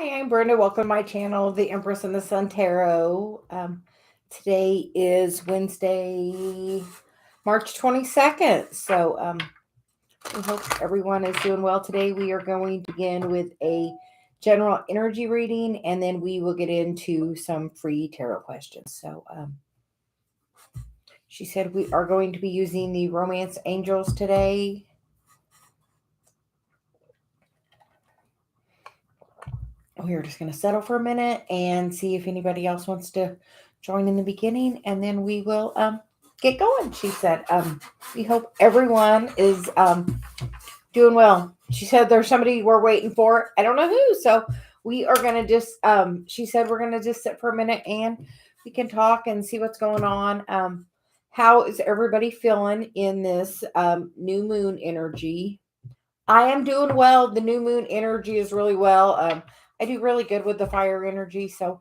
Hi, I'm Brenda. Welcome to my channel, the Empress and the Sun Tarot. Today is Wednesday, March 22nd. We hope everyone is doing well today. We are going to begin with a general energy reading, and then we will get into some free tarot questions. She said we are going to be using the Romance Angels today. We're just going to settle for a minute and see if anybody else wants to join in the beginning, and then we will get going. She said, we hope everyone is doing well. She said there's somebody we're waiting for. I don't know who. So we are going to just, she said we're going to just sit for a minute and we can talk and see what's going on. How is everybody feeling in this new moon energy? I am doing well. The new moon energy is really well. I do really good with the fire energy, so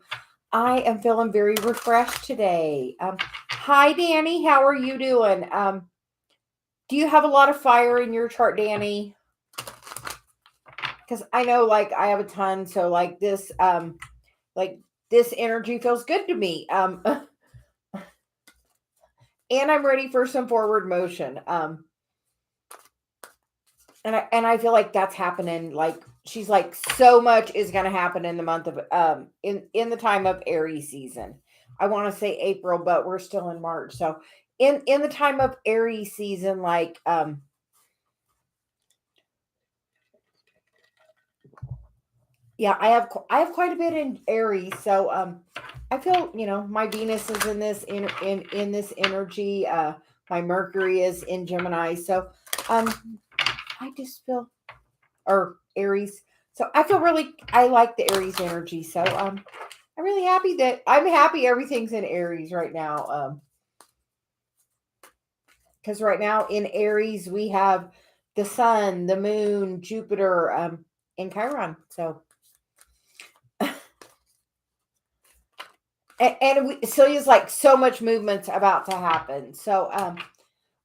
I am feeling very refreshed today. Hi, Danny. How are you doing? Do you have a lot of fire in your chart, Danny? Because I know, I have a ton, so this energy feels good to me. And I'm ready for some forward motion. And I feel like that's happening. She's like, so much is going to happen in the month of in the time of Aries season. I want to say April, but we're still in March. So in the time of Aries season, yeah, I have quite a bit in Aries. So I feel, my Venus is in this in this energy. My Mercury is in Gemini. So I just feel, or Aries. So I feel I like the Aries energy. So I'm really happy I'm happy everything's in Aries right now. Because right now in Aries we have the sun, the moon, Jupiter, in Chiron. So Celia's like, so much movement's about to happen. So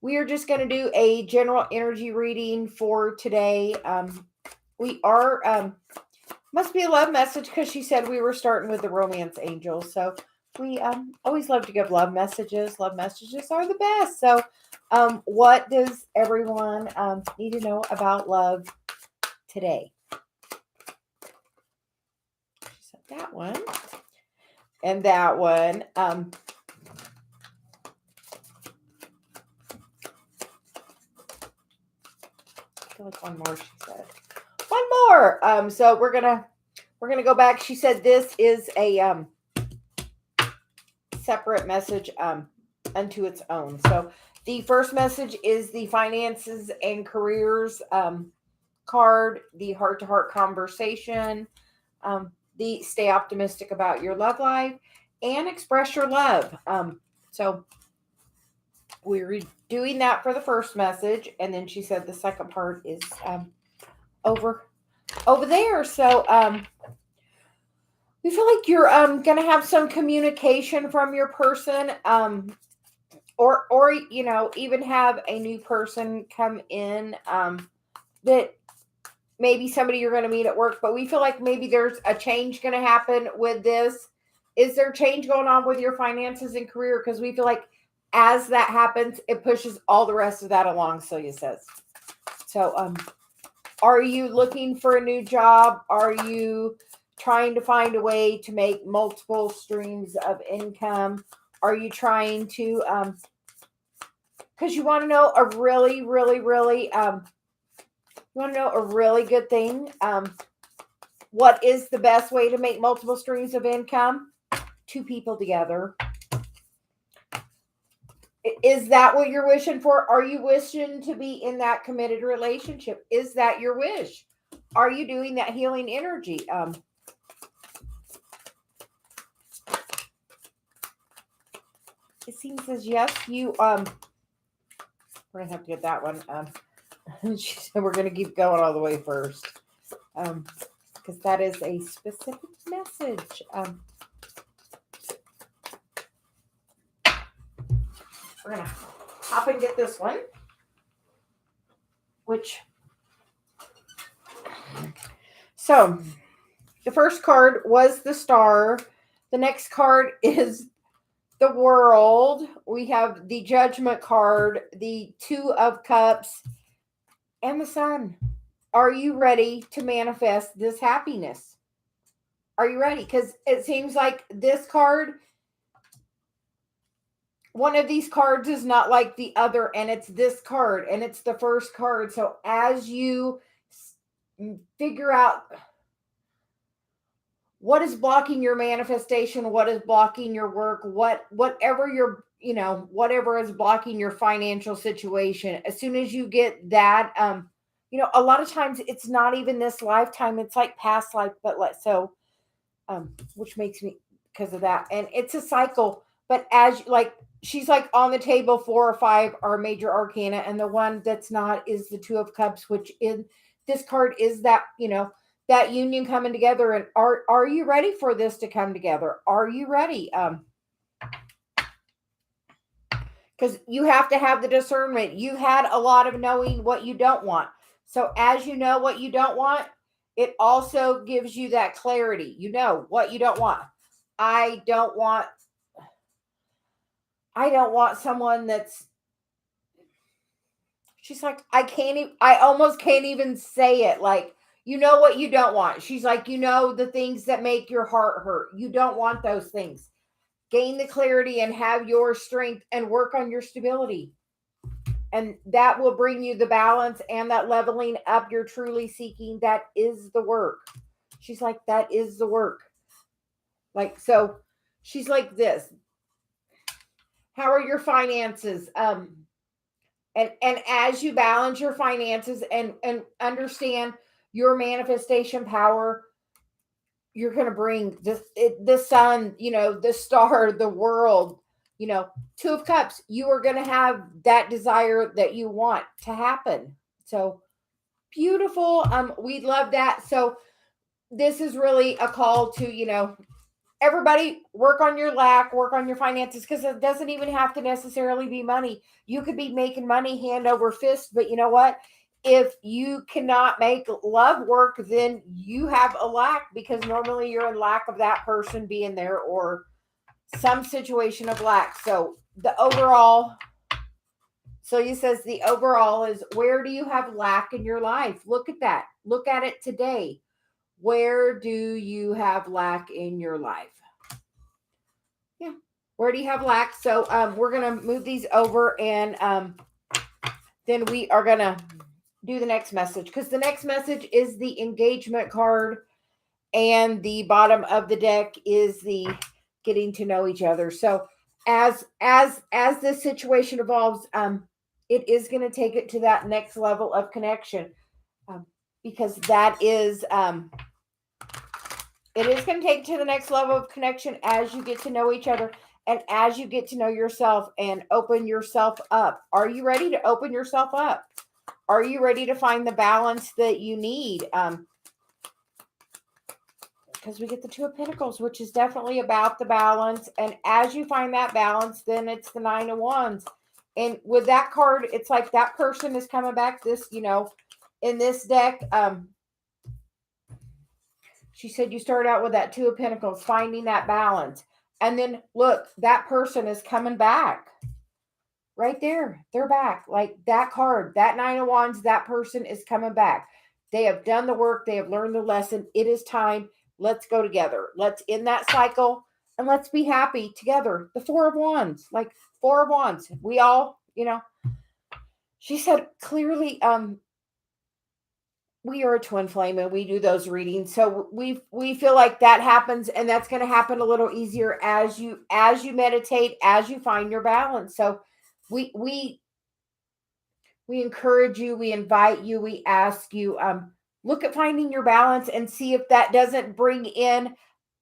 we are just going to do a general energy reading for today. We are, must be a love message because she said we were starting with the Romance Angels. So we always love to give love messages. Love messages are the best. So what does everyone need to know about love today? She said that one. And that one. I feel like one more, she said. One more. So we're gonna go back. She said this is a separate message unto its own. So the first message is the finances and careers card, the heart-to-heart conversation, the stay optimistic about your love life, and express your love. So we're doing that for the first message, and then she said the second part is over there. So we feel like you're gonna have some communication from your person, or even have a new person come in that maybe somebody you're going to meet at work. But we feel like maybe there's a change going to happen with this. Is there change going on with your finances and career? Because we feel like as that happens, it pushes all the rest of that along, Celia says. So are you looking for a new job? Are you trying to find a way to make multiple streams of income? Are you trying to, because you want to know a really, really, really, you want to know a really good thing? What is the best way to make multiple streams of income? Two people together. Is that what you're wishing for? Are you wishing to be in that committed relationship? Is that your wish? Are you doing that healing energy? It seems as yes, you we're gonna have to get that one. She said we're gonna keep going all the way first. Because that is a specific message. We're gonna hop and get this one. So the first card was the Star. The next card is the World. We have the Judgment card, the Two of Cups, and the Sun. Are you ready to manifest this happiness? Are you ready? Because it seems like this card, one of these cards is not like the other, and it's this card, and it's the first card. So as you figure out what is blocking your manifestation, what is blocking your work, whatever your, whatever is blocking your financial situation, as soon as you get that, a lot of times it's not even this lifetime, it's like past life, but which makes me, because of that, and it's a cycle. But as like she's like on the table, 4 or 5 are major arcana, and the one that's not is the Two of Cups, which in this card is that, that union coming together. And are you ready for this to come together? Are you ready? Because you have to have the discernment. You had a lot of knowing what you don't want. So as you know what you don't want, it also gives you that clarity. You know what you don't want. I don't want someone that's, she's like, I almost can't even say it. Like, you know what you don't want. She's like, the things that make your heart hurt. You don't want those things. Gain the clarity and have your strength and work on your stability. And that will bring you the balance and that leveling up you're truly seeking. That is the work. She's like, that is the work. Like, so she's like this. How are your finances? And as you balance your finances and understand your manifestation power, you're going to bring the Sun, the Star, the World, Two of Cups. You are going to have that desire that you want to happen. So beautiful. We love that. So this is really a call to, everybody work on your lack, work on your finances, because it doesn't even have to necessarily be money. You could be making money hand over fist, but you know what? If you cannot make love work, then you have a lack, because normally you're in lack of that person being there or some situation of lack. So the overall, Celia says the overall is, where do you have lack in your life? Look at that. Look at it today. Where do you have lack in your life? Yeah. Where do you have lack? So we're going to move these over, and then we are going to do the next message, because the next message is the Engagement card, and the bottom of the deck is the getting to know each other. So as this situation evolves, it is going to take it to that next level of connection, because that is it is going to take to the next level of connection as you get to know each other and as you get to know yourself and open yourself up. Are you ready to open yourself up? Are you ready to find the balance that you need? Because we get the Two of Pentacles, which is definitely about the balance. And as you find that balance, then it's the Nine of Wands. And with that card, it's like that person is coming back. This, in this deck, she said you start out with that Two of Pentacles, finding that balance. And then look, that person is coming back. Right there. They're back. Like that card, that Nine of Wands, that person is coming back. They have done the work. They have learned the lesson. It is time. Let's go together. Let's end that cycle and let's be happy together. The Four of Wands, like Four of Wands. We all, she said clearly, we are a twin flame and we do those readings. So we feel like that happens, and that's going to happen a little easier as you meditate, as you find your balance. So we encourage you, we invite you, we ask you, look at finding your balance and see if that doesn't bring in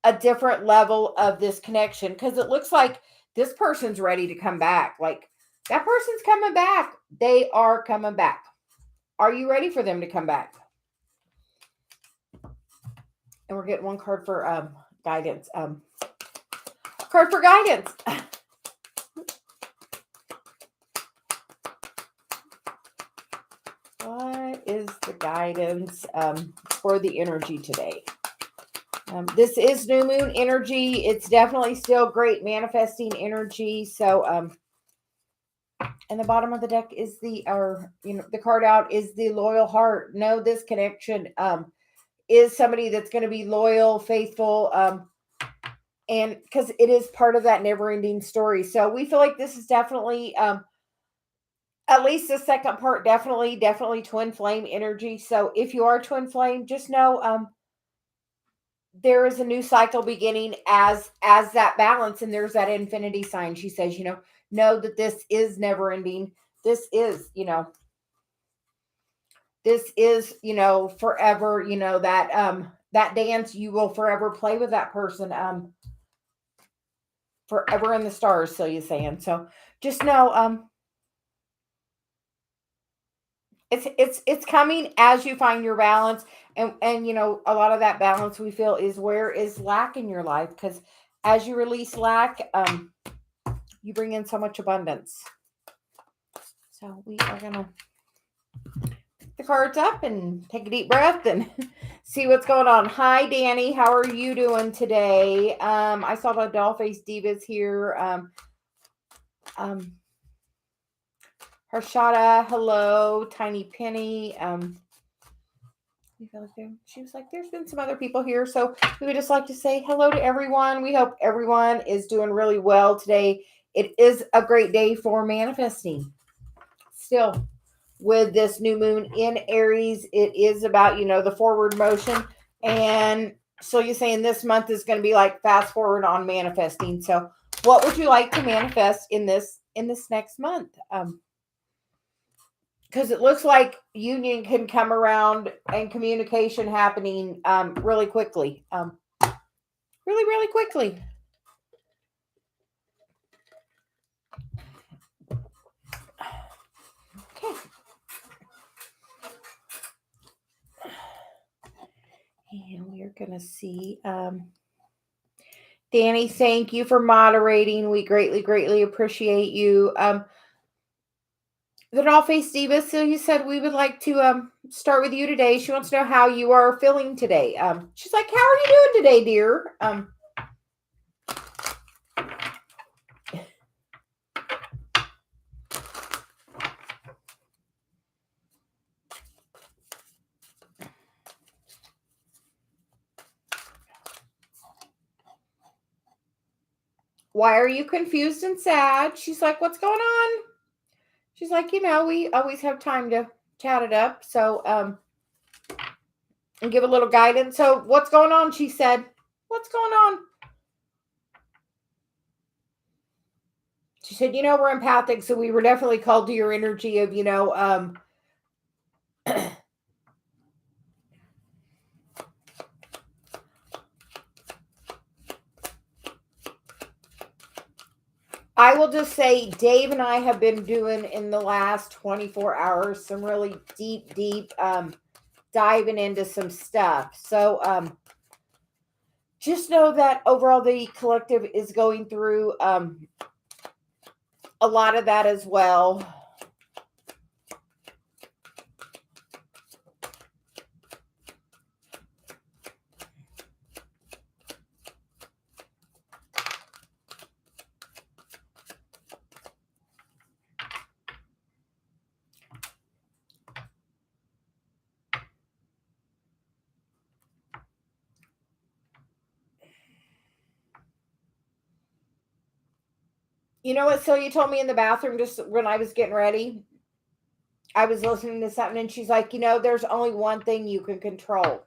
a different level of this connection, because it looks like this person's ready to come back. Like that person's coming back. They are coming back. Are you ready for them to come back? And we're getting one card for guidance. Card for guidance. What is the guidance for the energy today? This is new moon energy. It's definitely still great manifesting energy. So, and the bottom of the deck is the card out is the loyal heart. Know this connection is somebody that's going to be loyal, faithful, and because it is part of that never-ending story. So we feel like this is definitely at least the second part, definitely twin flame energy. So if you are twin flame, just know there is a new cycle beginning as that balance, and there's that infinity sign. She says, know that this is never ending. This is, forever, that dance you will forever play with that person, forever in the stars, Celia's saying. So just know, it's coming as you find your balance, and a lot of that balance we feel is where is lack in your life, because as you release lack, you bring in so much abundance. So we are gonna pick the cards up and take a deep breath and see what's going on. Hi, Danny. How are you doing today? I saw the doll-faced divas here. Harshada, hello. Tiny Penny. She was like, there's been some other people here. So we would just like to say hello to everyone. We hope everyone is doing really well today. It is a great day for manifesting. Still, with this new moon in Aries, it is about, the forward motion. And so you're saying this month is going to be like fast forward on manifesting. So what would you like to manifest in this next month? Because it looks like union can come around and communication happening really quickly. Really, really quickly. Okay. And we're going to see. Danny, thank you for moderating. We greatly, greatly appreciate you. The doll-faced diva, Celia said we would like to start with you today. She wants to know how you are feeling today. She's like, how are you doing today, dear? Why are you confused and sad? She's like, what's going on? She's like, we always have time to chat it up. So, and give a little guidance. So what's going on? She said, what's going on? She said, we're empathic. So we were definitely called to your energy of, I will just say Dave and I have been doing in the last 24 hours some really deep diving into some stuff. So just know that overall the collective is going through a lot of that as well. You know what, Celia told me in the bathroom just when I was getting ready? I was listening to something and she's like, there's only one thing you can control.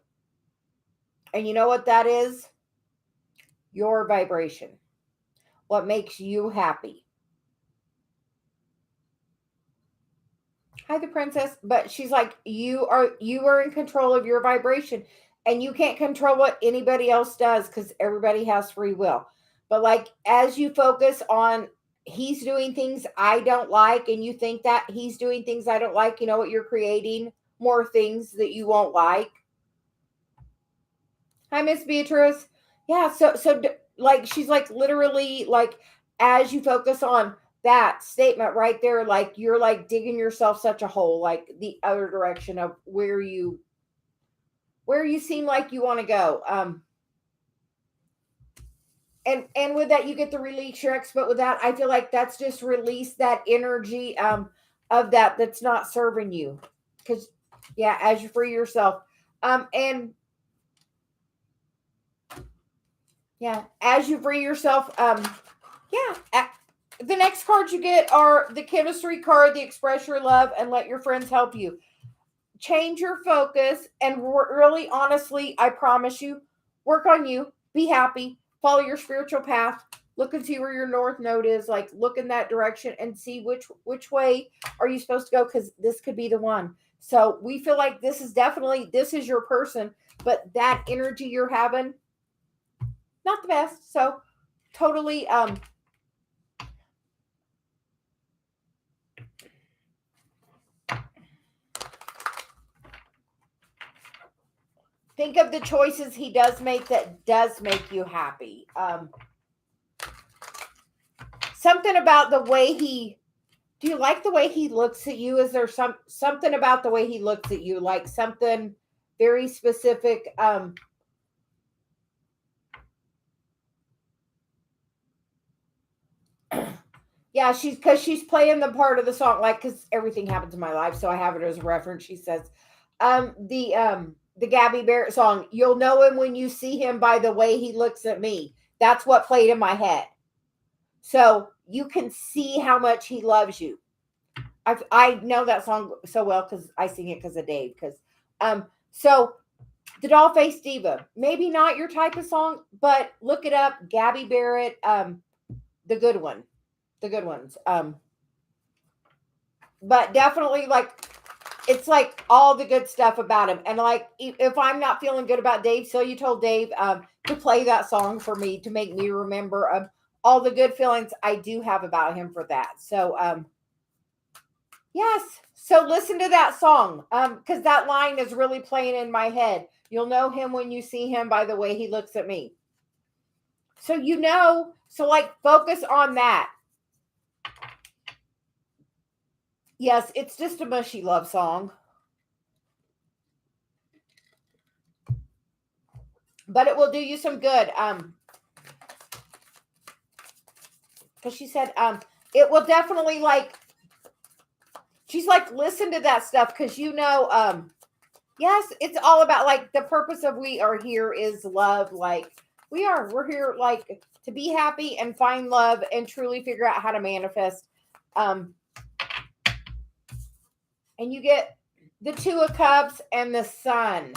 And you know what that is? Your vibration. What makes you happy. Hi, the princess. But she's like, you are in control of your vibration. And you can't control what anybody else does because everybody has free will. But like as you focus on he's doing things I don't like, and you think that he's doing things I don't like, you know what, you're creating more things that you won't like. Hi, Miss Beatrice. Yeah, so like she's like literally like as you focus on that statement right there, like you're like digging yourself such a hole, like the other direction of where you seem like you want to go. And with that, you get the release your ex, but with that, I feel like that's just release that energy of that's not serving you. Because yeah, as you free yourself. And yeah, as you free yourself, the next cards you get are the chemistry card, the express your love and let your friends help you. Change your focus and really honestly, I promise you, work on you, be happy, follow your spiritual path, look and see where your north node is, like look in that direction and see which way are you supposed to go, because this could be the one. So we feel like this is your person, but that energy you're having, not the best. So totally think of the choices he does make that does make you happy. Something about the way do you like the way he looks at you? Is there something about the way he looks at you, like something very specific? Yeah, she's playing the part of the song, like, because everything happens in my life, so I have it as a reference. She says, the Gabby Barrett song, "You'll know him when you see him by the way he looks at me." That's what played in my head. So you can see how much he loves you. I know that song so well because I sing it because of Dave. So the Doll Face Diva, maybe not your type of song, but look it up. Gabby Barrett, the good one, the good ones. But definitely like it's like all the good stuff about him. And like if I'm not feeling good about Dave, so you told Dave to play that song for me to make me remember all the good feelings I do have about him for that. So yes. So listen to that song because that line is really playing in my head. You'll know him when you see him by the way he looks at me. So so like focus on that. Yes, it's just a mushy love song. But it will do you some good. Because she said it will definitely like she's like listen to that stuff because yes, it's all about like the purpose of we are here is love. Like we're here like to be happy and find love and truly figure out how to manifest. And you get the Two of Cups and the Sun.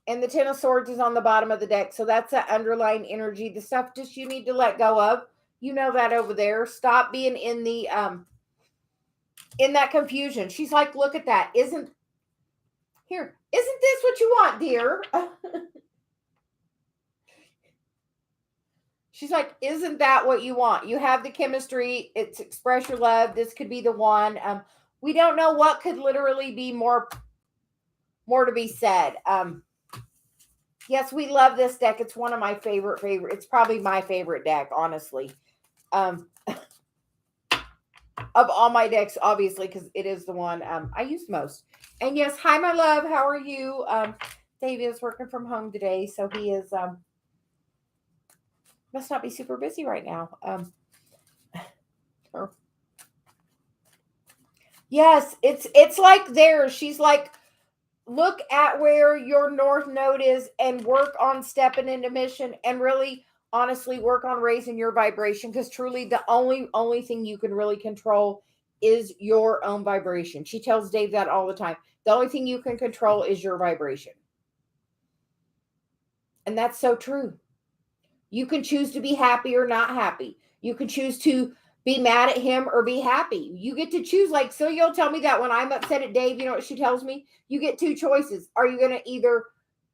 And the Ten of Swords is on the bottom of the deck. So that's that underlying energy. The stuff just you need to let go of. You know that over there. Stop being in the in that confusion. She's like, look at that. Isn't this what you want, dear? She's like, isn't that what you want? You have the chemistry. It's express your love. This could be the one. We don't know what could literally be more to be said. Yes, we love this deck. It's one of my favorite. It's probably my favorite deck, honestly. Of all my decks, obviously, because it is the one I use most. And yes, hi, my love. How are you? Dave is working from home today, so he is must not be super busy right now. Yes, it's like there. She's like, look at where your north node is and work on stepping into mission and really honestly work on raising your vibration because truly the only thing you can really control is your own vibration. She tells Dave that all the time. The only thing you can control is your vibration. And that's so true. You can choose to be happy or not happy. You can choose to be mad at him or be happy. You get to choose. Like, so you'll tell me that when I'm upset at Dave, you know what she tells me? You get two choices. Are you going to either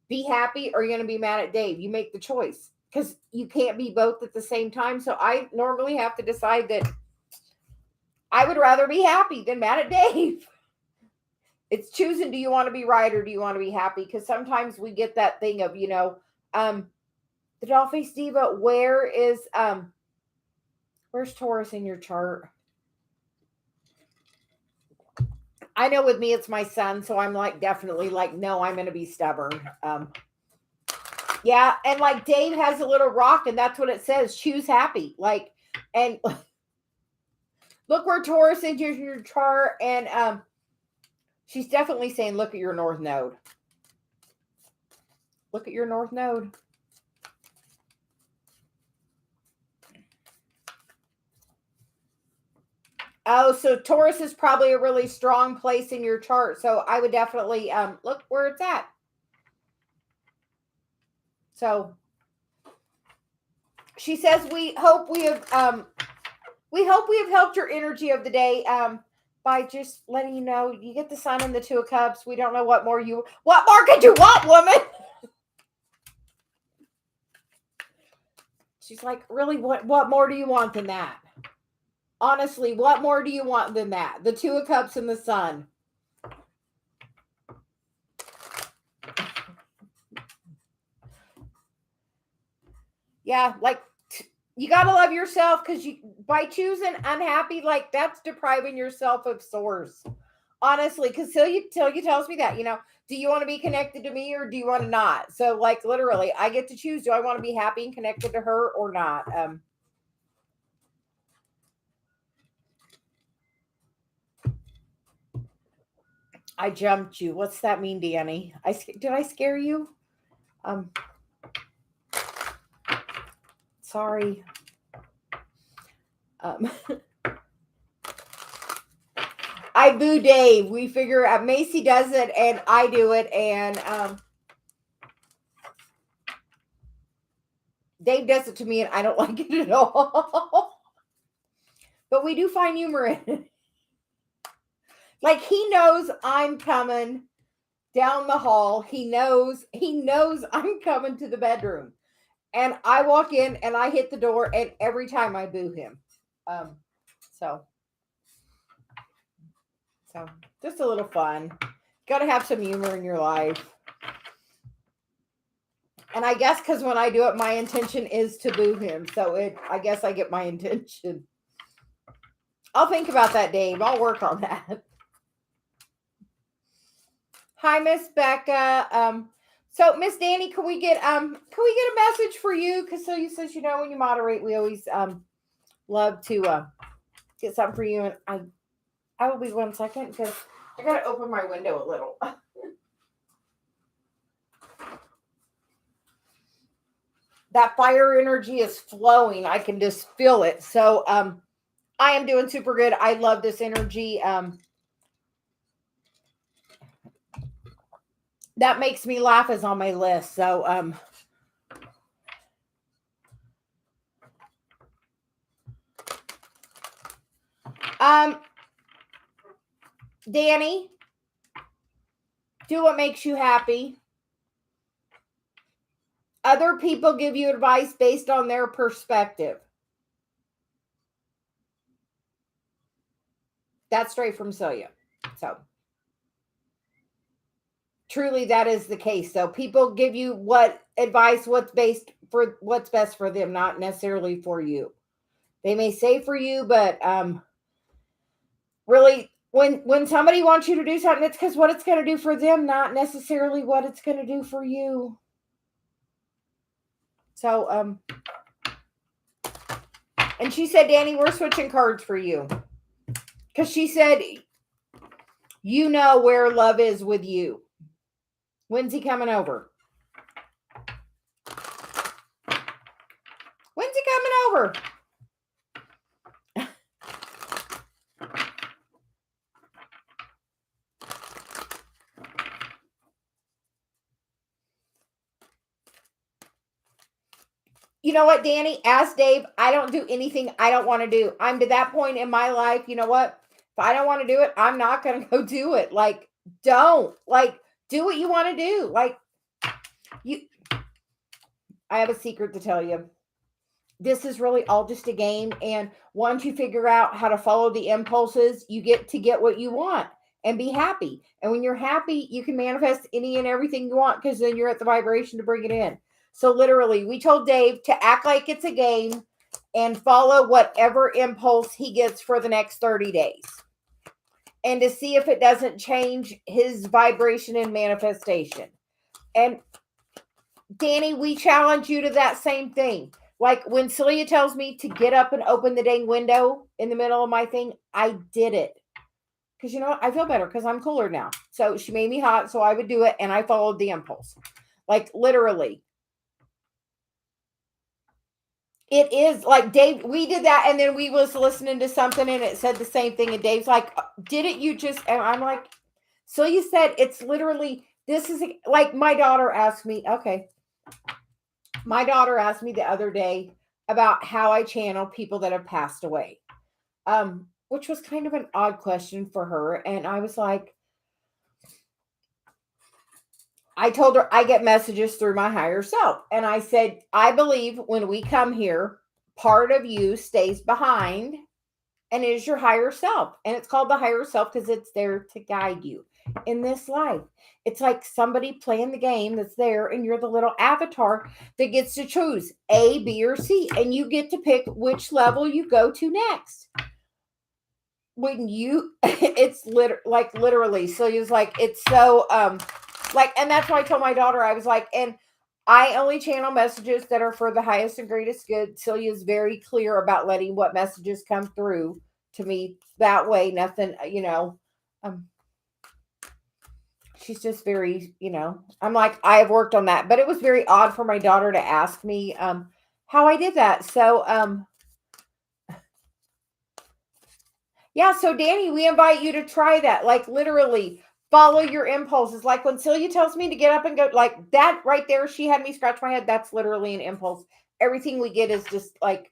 be happy or you're going to be mad at Dave? You make the choice because you can't be both at the same time. So I normally have to decide that I would rather be happy than mad at Dave. It's choosing, do you want to be right or do you want to be happy? Because sometimes we get that thing of, the Doll Face Diva, where's Taurus in your chart? I know with me it's my son, so I'm like definitely like, no, I'm gonna be stubborn. Yeah, and like Dave has a little rock, and that's what it says. Choose happy. Like, and look where Taurus is in your chart, and she's definitely saying, look at your North Node. Look at your North Node. Oh, so Taurus is probably a really strong place in your chart. So I would definitely look where it's at. So she says, we hope we have helped your energy of the day by just letting you know you get the Sun and the Two of Cups. We don't know what more could you want, woman? She's like, really, what more do you want than that? Honestly, what more do you want than that? The Two of Cups and the Sun. Yeah, like you got to love yourself, because by choosing unhappy, like that's depriving yourself of source. Honestly, because Celia tells me that, do you want to be connected to me or do you want to not? So like literally, I get to choose. Do I want to be happy and connected to her or not? I jumped you. What's that mean, Danny? Did I scare you? Sorry. I boo Dave. We figure out Macy does it and I do it, and Dave does it to me and I don't like it at all. But we do find humor in it. Like he knows I'm coming down the hall. He knows I'm coming to the bedroom. And I walk in and I hit the door, and every time I boo him. So just a little fun. Got to have some humor in your life. And I guess because when I do it, my intention is to boo him. So I guess I get my intention. I'll think about that, Dave. I'll work on that. Hi, Miss Becca. So Miss Danny, can we get a message for you? Because Celia says, when you moderate, we always love to get something for you. And I will be 1 second because I gotta open my window a little. That fire energy is flowing. I can just feel it. So I am doing super good. I love this energy. That makes me laugh is on my list. So Danny, do what makes you happy. Other people give you advice based on their perspective. That's straight from Celia. So truly that is the case. So people give you what's best for them, not necessarily for you. They may say for you, but really when somebody wants you to do something, it's because what it's going to do for them, not necessarily what it's going to do for you. So and she said, Danny, we're switching cards for you. Because she said, you know where love is with you. When's he coming over? When's he coming over? You know what, Danny? Ask Dave. I don't do anything I don't want to do. I'm to that point in my life. You know what? If I don't want to do it, I'm not going to go do it. Like, don't. Like, do what you want to do. Like, I have a secret to tell you. This is really all just a game. And once you figure out how to follow the impulses, you get what you want and be happy. And when you're happy, you can manifest any and everything you want, because then you're at the vibration to bring it in. So literally, we told Dave to act like it's a game and follow whatever impulse he gets for the next 30 days. And to see if it doesn't change his vibration and manifestation. And Danny, we challenge you to that same thing. Like when Celia tells me to get up and open the dang window in the middle of my thing, I did it. Because you know what? I feel better because I'm cooler now. So she made me hot, so I would do it, and I followed the impulse. Like literally. It is like Dave, we did that, and then we was listening to something and it said the same thing. And Dave's like, didn't you just, and I'm like, so you said it's literally, this is like my daughter asked me, okay. My daughter asked me the other day about how I channel people that have passed away. Which was kind of an odd question for her. And I was like, I told her I get messages through my higher self. And I said, I believe when we come here, part of you stays behind and it is your higher self. And it's called the higher self because it's there to guide you in this life. It's like somebody playing the game that's there, and you're the little avatar that gets to choose A, B, or C. And you get to pick which level you go to next. When you, it's literally. So it's like, it's so, and that's why I told my daughter, I was like, and I only channel messages that are for the highest and greatest good. Celia's very clear about letting what messages come through to me that way. Nothing, she's just very, I'm like, I have worked on that, but it was very odd for my daughter to ask me, how I did that. So, yeah. So Danny, we invite you to try that. Like literally, follow your impulses. Like when Celia tells me to get up and go, like that right there, she had me scratch my head. That's literally an impulse. Everything we get is just like,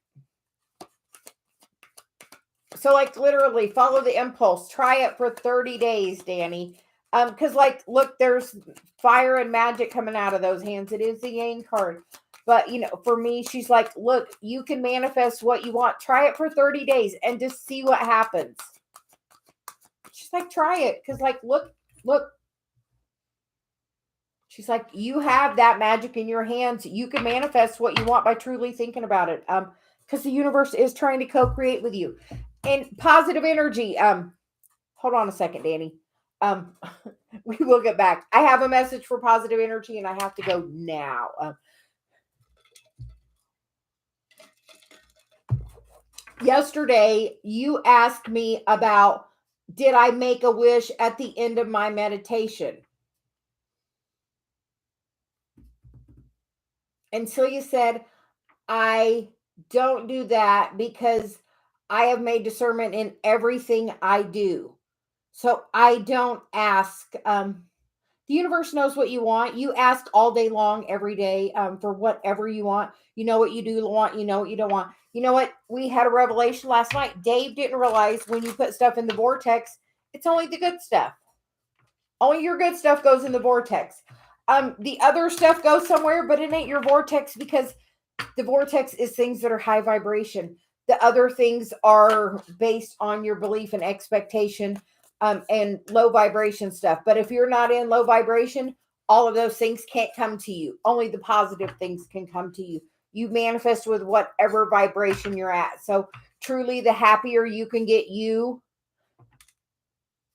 so like literally follow the impulse. Try it for 30 days, Danny. Because like, look, there's fire and magic coming out of those hands. It is the Yang card. But for me, she's like, look, you can manifest what you want. Try it for 30 days and just see what happens. She's like, try it. Because like, look. She's like, you have that magic in your hands. You can manifest what you want by truly thinking about it. Because the universe is trying to co-create with you. And positive energy. Hold on a second, Danny. We will get back. I have a message for positive energy and I have to go now. Yesterday, you asked me about, did I make a wish at the end of my meditation? And Celia said, I don't do that because I have made discernment in everything I do. So I don't ask. The universe knows what you want. You ask all day long, every day, for whatever you want. You know what you do want. You know what you don't want. You know what? We had a revelation last night. Dave didn't realize when you put stuff in the vortex, it's only the good stuff. Only your good stuff goes in the vortex. The other stuff goes somewhere, but it ain't your vortex because the vortex is things that are high vibration. The other things are based on your belief and expectation, and low vibration stuff. But if you're not in low vibration, all of those things can't come to you. Only the positive things can come to you. You manifest with whatever vibration you're at. So truly, the happier you can get you.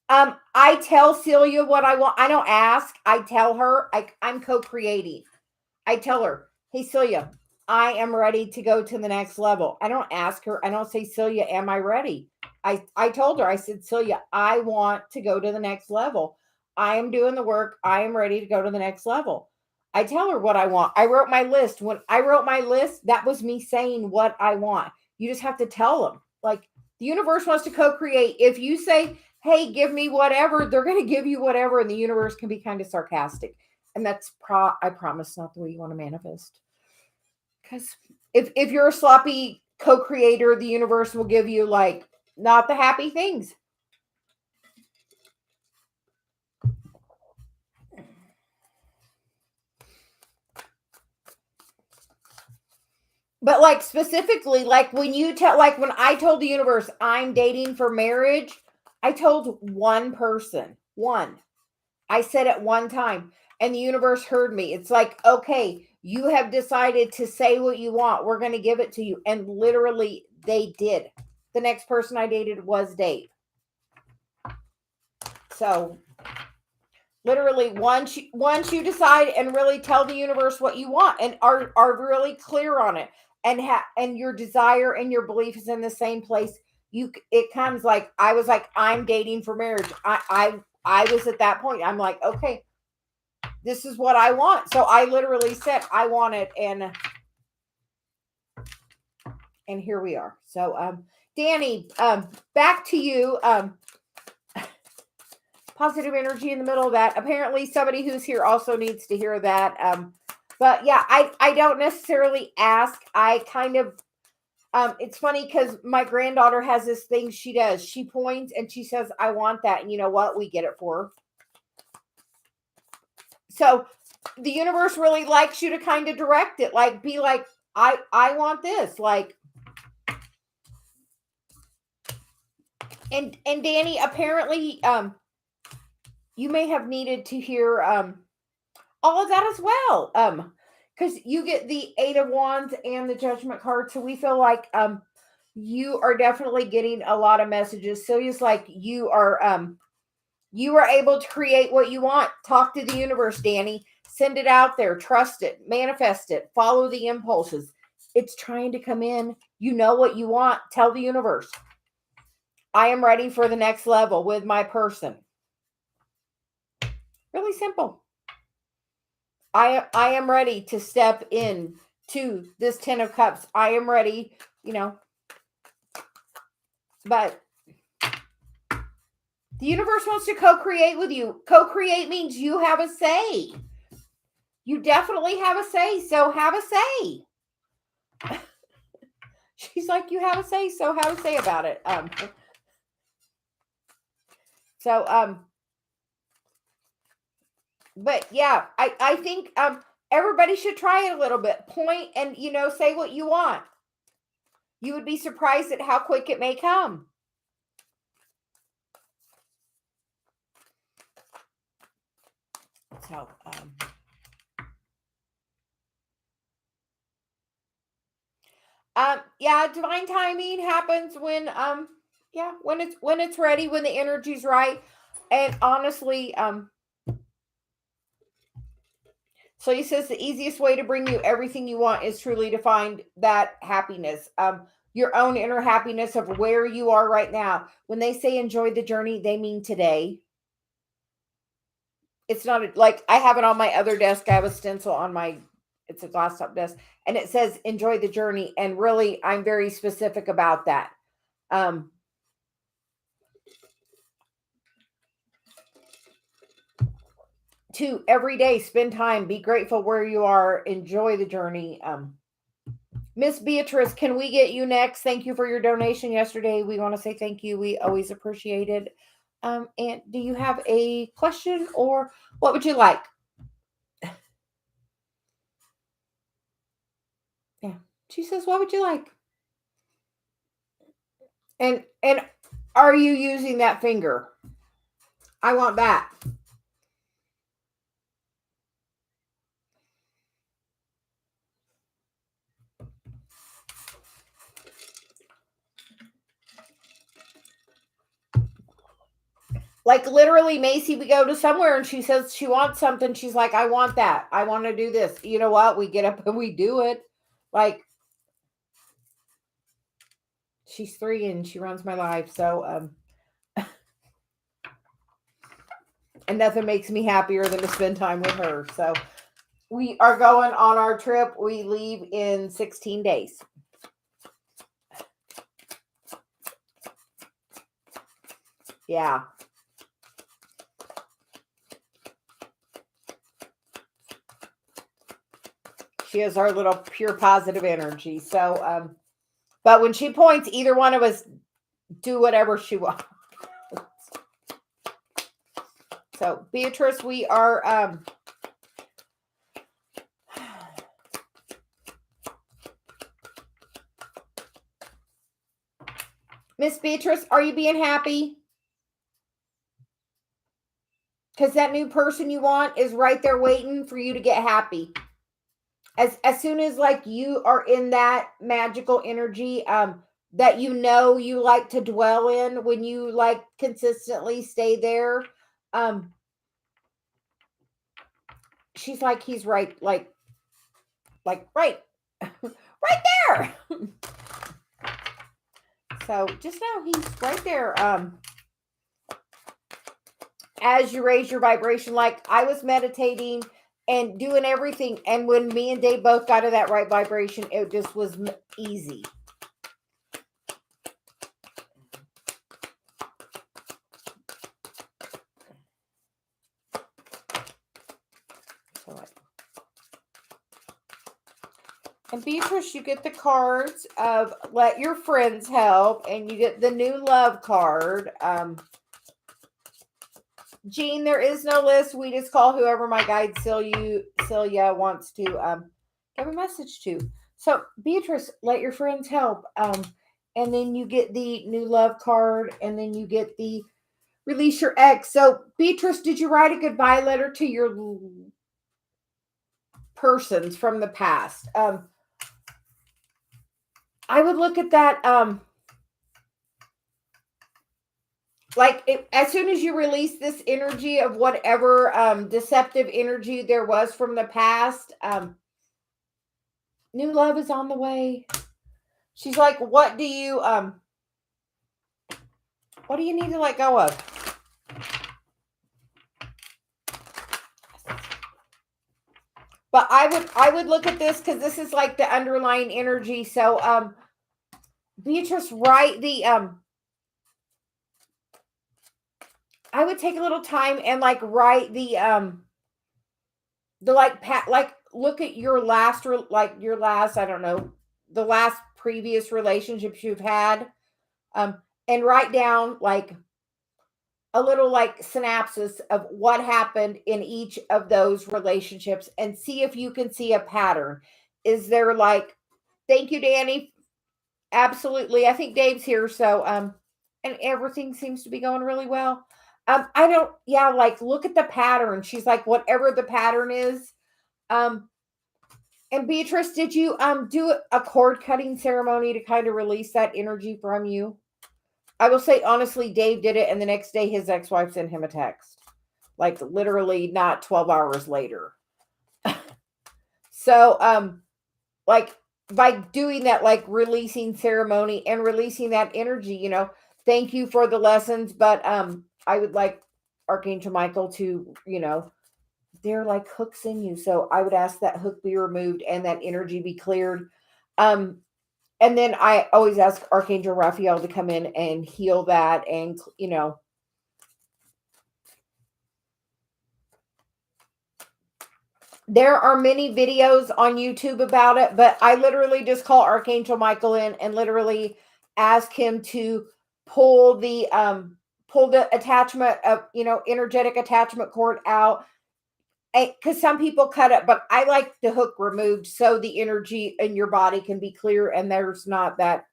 I tell Celia what I want. I don't ask. I tell her. I'm co-creating. I tell her, hey, Celia, I am ready to go to the next level. I don't ask her. I don't say, Celia, am I ready? I told her, I said, Celia, I want to go to the next level. I am doing the work. I am ready to go to the next level. I tell her what I want. I wrote my list. When I wrote my list, that was me saying what I want. You just have to tell them. Like the universe wants to co-create. If you say, hey, give me whatever, they're going to give you whatever. And the universe can be kind of sarcastic. And that's I promise not the way you want to manifest. Because if you're a sloppy co-creator, the universe will give you like not the happy things. But like specifically, like when I told the universe I'm dating for marriage, I told one person, one. I said it one time and the universe heard me. It's like, okay, you have decided to say what you want. We're going to give it to you. And literally they did. The next person I dated was Dave. So Literally, once you decide and really tell the universe what you want and are really clear on it, and your desire and your belief is in the same place, it comes. Like I was like, I'm dating for marriage. I was at that point. I'm like, okay, this is what I want. So I literally said I want it, and here we are. So Danny, back to you. Positive energy in the middle of that. Apparently somebody who's here also needs to hear that. But yeah, I don't necessarily ask. I kind of it's funny because my granddaughter has this thing she does. She points and she says, I want that. And you know what? We get it for her. So the universe really likes you to kind of direct it. Like, be like, I want this. Like, and Danny, apparently, you may have needed to hear all of that as well. Because you get the Eight of Wands and the Judgment card. So we feel like you are definitely getting a lot of messages. Celia's like, you are able to create what you want. Talk to the universe, Danny. Send it out there. Trust it. Manifest it. Follow the impulses. It's trying to come in. You know what you want. Tell the universe, I am ready for the next level with my person. Really simple. I am ready to step in to this 10 of Cups. I am ready, but the universe wants to co-create with you. Co-create means you have a say. You definitely have a say, so have a say. She's like, you have a say, so have a say about it. But yeah, I think everybody should try it a little bit. Point and, say what you want. You would be surprised at how quick it may come. So, yeah, divine timing happens when when it's ready, when the energy's right. And honestly, so he says the easiest way to bring you everything you want is truly to find that happiness, your own inner happiness of where you are right now. When they say enjoy the journey, they mean today. It's not like I have it on my other desk. I have a stencil on it's a glass top desk, and it says enjoy the journey. And really, I'm very specific about that. To every day, spend time, be grateful where you are, enjoy the journey. Miss Beatrice, can we get you next? Thank you for your donation yesterday. We want to say thank you. We always appreciate it. And do you have a question, or what would you like? Yeah. She says, what would you like? And are you using that finger? I want that. Like literally, Macy, we go to somewhere and she says she wants something. She's like, I want that. I want to do this. You know what? We get up and we do it. Like, she's 3 and she runs my life. So, and nothing makes me happier than to spend time with her. So we are going on our trip. We leave in 16 days. Yeah. She is our little pure positive energy. So, but when she points, either one of us do whatever she wants. So, Beatrice, we are Miss Beatrice, are you being happy? Because that new person you want is right there waiting for you to get happy. As soon as like you are in that magical energy, that you like to dwell in, when you like consistently stay there, she's like, he's right, like right, right there. So just know he's right there. As you raise your vibration, like I was meditating and doing everything, and when me and Dave both got to that right vibration, it just was easy. And Beatrice, you get the cards of let your friends help, and you get the new love card. Jean, there is no list. We just call whoever my guide Celia wants to give a message to. So Beatrice, let your friends help. And then you get the new love card, and then you get the release your ex. So Beatrice, did you write a goodbye letter to your persons from the past? I would look at that. Like as soon as you release this energy of whatever deceptive energy there was from the past, new love is on the way. She's like, what do you need to let go of? But I would look at this because this is like the underlying energy. So Beatrice, write the I would take a little time and like write the like look at your last I don't know, the last previous relationships you've had, and write down like a little like synopsis of what happened in each of those relationships and see if you can see a pattern. Is there like, thank you, Danny. Absolutely. I think Dave's here. So, and everything seems to be going really well. I don't, yeah, like look at the pattern. She's like, whatever the pattern is. And Beatrice, did you do a cord cutting ceremony to kind of release that energy from you? I will say honestly, Dave did it, and the next day his ex-wife sent him a text. Like literally not 12 hours later. So like by doing that, like releasing ceremony and releasing that energy, you know, thank you for the lessons, but I would like Archangel Michael to, you know, they're like hooks in you. So I would ask that hook be removed and that energy be cleared. And then I always ask Archangel Raphael to come in and heal that. And, you know, there are many videos on YouTube about it, but I literally just call Archangel Michael in and literally ask him to pull the attachment of, you know, energetic attachment cord out. Because some people cut it, but I like the hook removed so the energy in your body can be clear and there's not that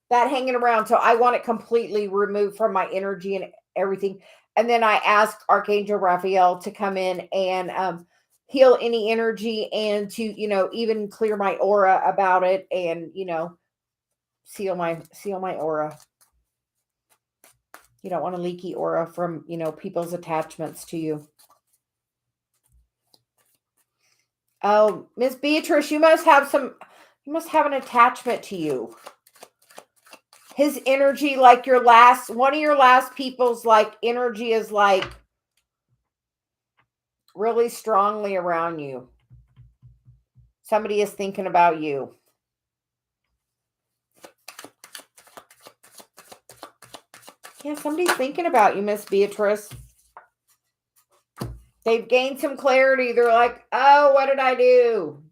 hanging around. So I want it completely removed from my energy and everything. And then I ask Archangel Raphael to come in and heal any energy and to, you know, even clear my aura about it and, you know, seal my aura. You don't want a leaky aura from, you know, people's attachments to you. Oh, Miss Beatrice, you must have an attachment to you. His energy, like one of your last people's like energy is like really strongly around you. Somebody is thinking about you. Yeah, somebody's thinking about you, Miss Beatrice. They've gained some clarity. They're like, oh, what did I do?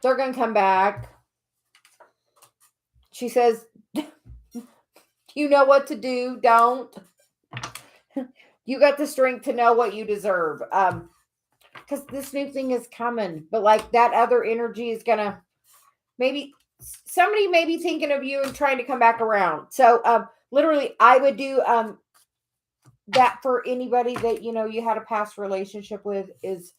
They're going to come back. She says, you know what to do. Don't. You got the strength to know what you deserve. Because this new thing is coming. But like that other energy is going to somebody may be thinking of you and trying to come back around. So literally I would do that for anybody that, you know, you had a past relationship with is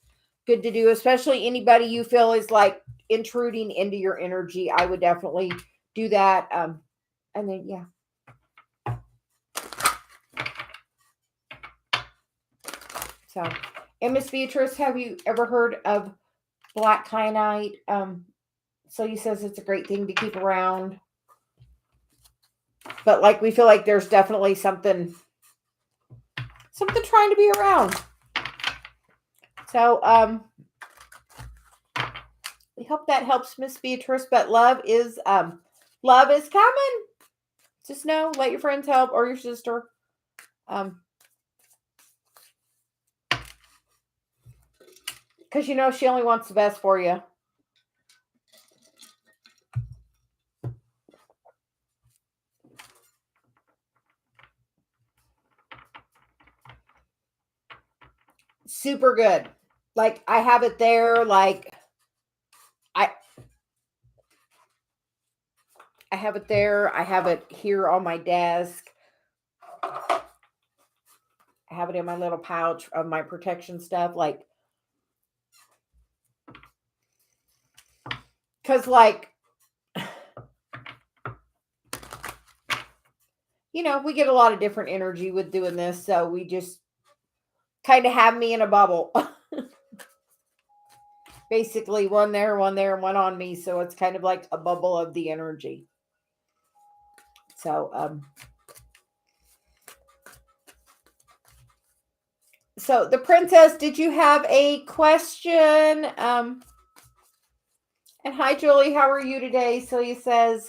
good to do, especially anybody you feel is like intruding into your energy. I would definitely do that. And then, yeah. So, and Miss Beatrice, have you ever heard of black kyanite? Celia says it's a great thing to keep around. But like we feel like there's definitely something trying to be around. So we hope that helps Miss Beatrice. But love is coming. Just know, let your friends help or your sister. Because you know she only wants the best for you. Super good. Like I have it there. Like I have it there. I have it here on my desk. I have it in my little pouch of my protection stuff. Like, because like, you know, we get a lot of different energy with doing this. So we just kind of have me in a bubble. Basically one there, and one on me. So it's kind of like a bubble of the energy. So, so the princess, did you have a question? And hi, Julie, how are you today? Celia says,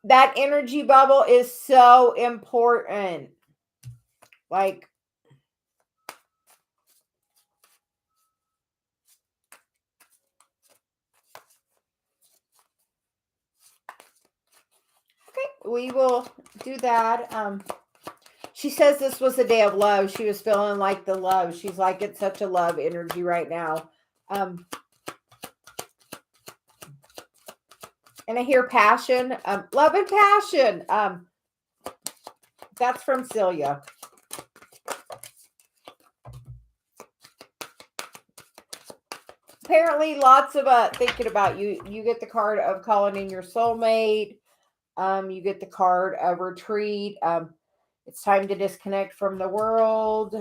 that energy bubble is so important. Like, okay, we will do that. She says this was a day of love. She was feeling like the love. She's like, it's such a love energy right now. And I hear passion, love and passion. That's from Celia. Apparently, lots of thinking about you. You get the card of calling in your soulmate. You get the card of retreat. It's time to disconnect from the world.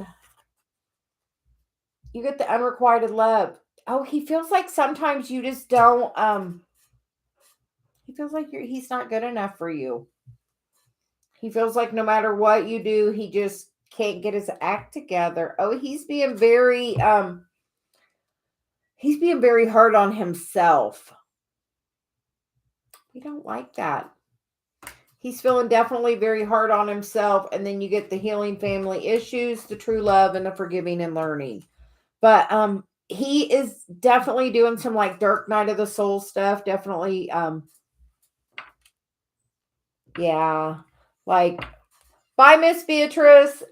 You get the unrequited love. Oh, he feels like sometimes you just don't. He feels like he's not good enough for you. He feels like no matter what you do, he just can't get his act together. Oh, he's being very hard on himself. We don't like that. He's feeling definitely very hard on himself. And then you get the healing family issues, the true love, and the forgiving and learning. But he is definitely doing some like dark night of the soul stuff. Definitely yeah. Like, bye, Miss Beatrice.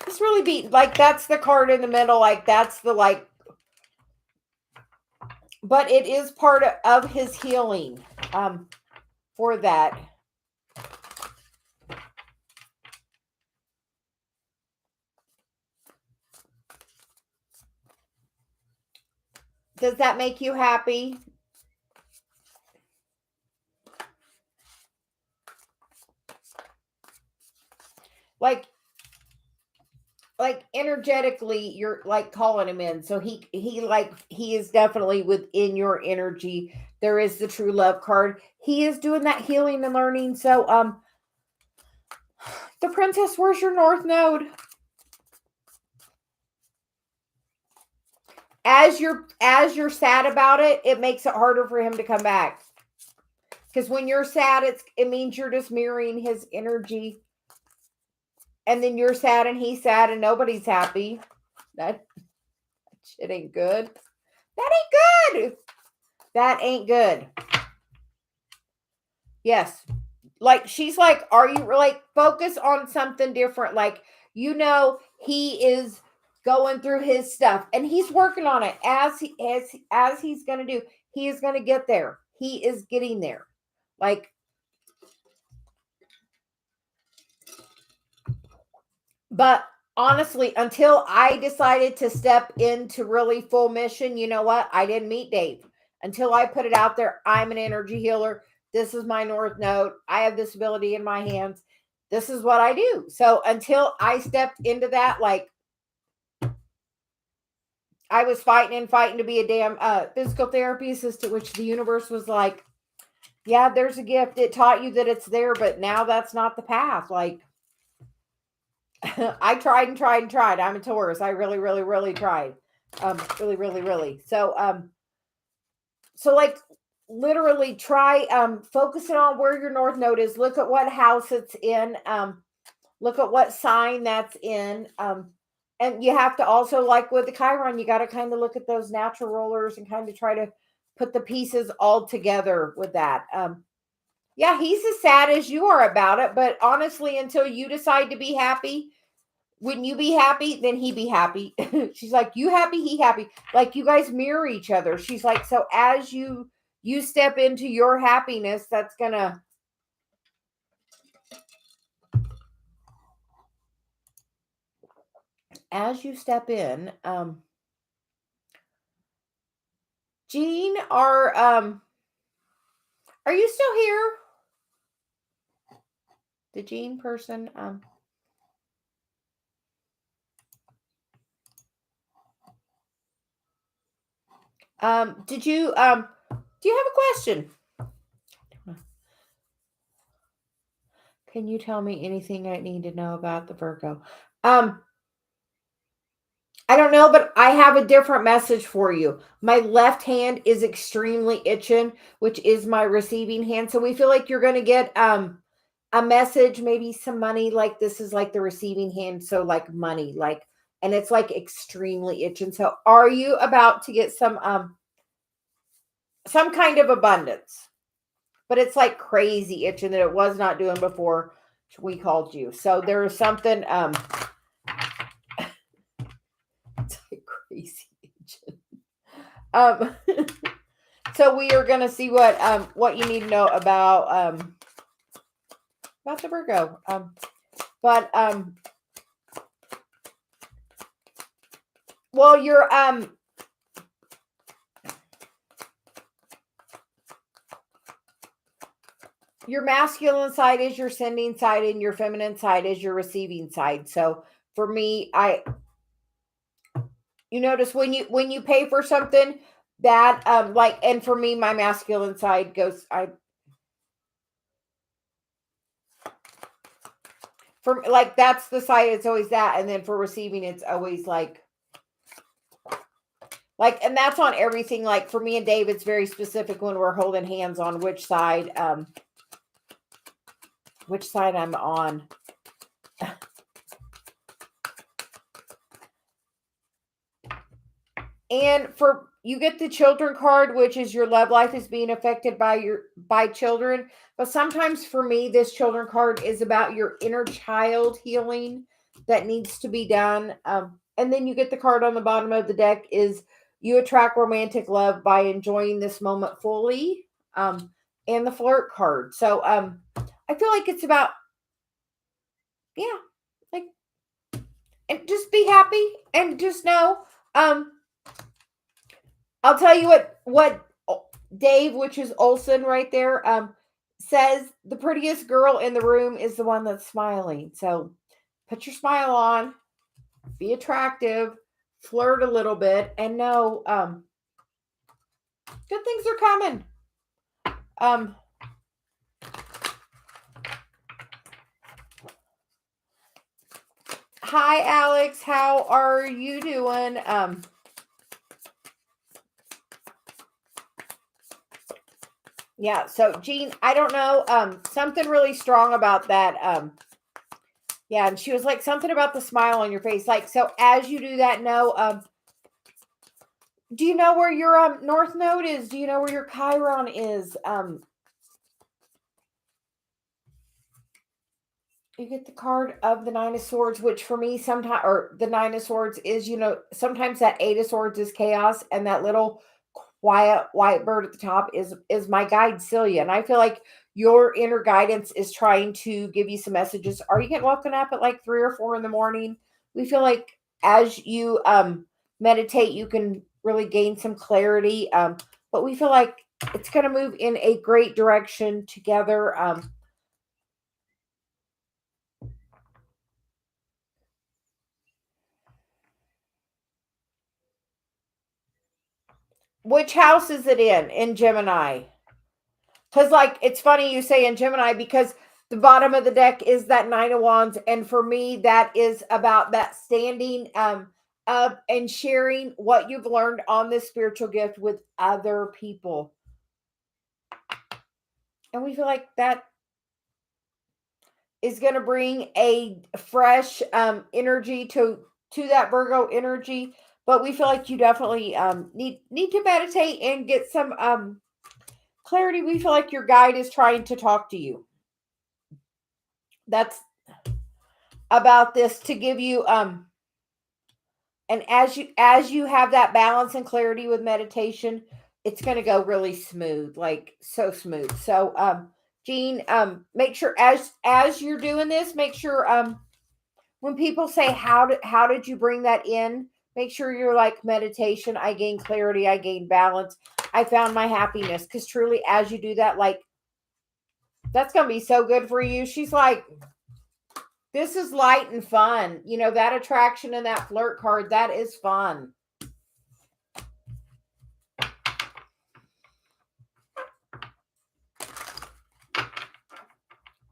It's really beat like that's the card in the middle. Like that's the like, but it is part of his healing for that. Does that make you happy? Like energetically, you're like calling him in. So he is definitely within your energy. There is the true love card. He is doing that healing and learning. So the princess, where's your north node? As you're sad about it, it makes it harder for him to come back. Because when you're sad, it means you're just mirroring his energy. And then you're sad and he's sad and nobody's happy. That shit ain't good. That ain't good. That ain't good. Yes. Like, she's like, are you like focus on something different? Like, you know, he is going through his stuff and he's working on it as he's going to do. He is going to get there. He is getting there. Like, but honestly, until I decided to step into really full mission, you know what? I didn't meet Dave. Until I put it out there, I'm an energy healer. This is my North Node. I have this ability in my hands. This is what I do. So until I stepped into that, like I was fighting to be a damn physical therapy assistant, which the universe was like, yeah, there's a gift. It taught you that it's there, but now that's not the path. Like, I tried and tried and tried. I'm a Taurus. I really, really, really tried. Really, really, really. So like literally try focusing on where your North Node is. Look at what house it's in. Look at what sign that's in. And you have to also, like with the Chiron, you got to kind of look at those natural rollers and kind of try to put the pieces all together with that. Yeah, he's as sad as you are about it, but honestly, until you decide to be happy, when you be happy, then he be happy. She's like, you happy, he happy. Like you guys mirror each other. She's like, so as you step into your happiness, that's gonna as you step in, Jean, are you still here? The Jean person, did you do you have a question? Can you tell me anything I need to know about the Virgo? I don't know, but I have a different message for you. My left hand is extremely itching, which is my receiving hand. So we feel like you're going to get a message, maybe some money. Like this is like the receiving hand, so like money, like, and it's like extremely itching. So are you about to get some kind of abundance? But it's like crazy itching that it was not doing before we called you. So there is something it's like crazy itching. So we are gonna see what you need to know about the Virgo. But well, your masculine side is your sending side and your feminine side is your receiving side. So for me, you notice when you pay for something that like, and for me, my masculine side goes, for like, that's the side, it's always that. And then for receiving, it's always like, and that's on everything. Like for me and Dave, it's very specific when we're holding hands on which side I'm on. And for you get the children card, which is your love life is being affected by children. But sometimes for me, this children card is about your inner child healing that needs to be done. And then you get the card on the bottom of the deck is you attract romantic love by enjoying this moment fully. And the flirt card. So I feel like it's about, yeah, like, and just be happy and just know, I'll tell you what Dave, which is Olson right there, says the prettiest girl in the room is the one that's smiling. So put your smile on, be attractive, flirt a little bit, and know good things are coming. Hi Alex, how are you doing? Yeah, so Jean, I don't know, something really strong about that. Yeah, and she was like something about the smile on your face. Like, so as you do that, know, do you know where your North Node is? Do you know where your Chiron is? You get the card of the Nine of Swords, which for me sometimes, or the Nine of Swords is, sometimes that Eight of Swords is chaos, and that little quiet white bird at the top is my guide Celia. And I feel like your inner guidance is trying to give you some messages. Are you getting woken up at like 3 or 4 in the morning We feel like as you meditate, you can really gain some clarity. But we feel like it's going to move in a great direction together. Which house is it in Gemini? Because, like, it's funny you say in Gemini because the bottom of the deck is that Nine of Wands. And for me, that is about that standing up and sharing what you've learned on this spiritual gift with other people. And we feel like that is going to bring a fresh energy to that Virgo energy. But we feel like you definitely need to meditate and get some clarity. We feel like your guide is trying to talk to you. That's about this, to give you and as you have that balance and clarity with meditation, it's going to go really smooth, like so smooth. So Jean, make sure as you're doing this, make sure when people say how did you bring that in, make sure you're like, meditation, I gain clarity, I gain balance, I found my happiness. Because truly, as you do that, like, that's going to be so good for you. She's like, this is light and fun. You know, that attraction and that flirt card, that is fun.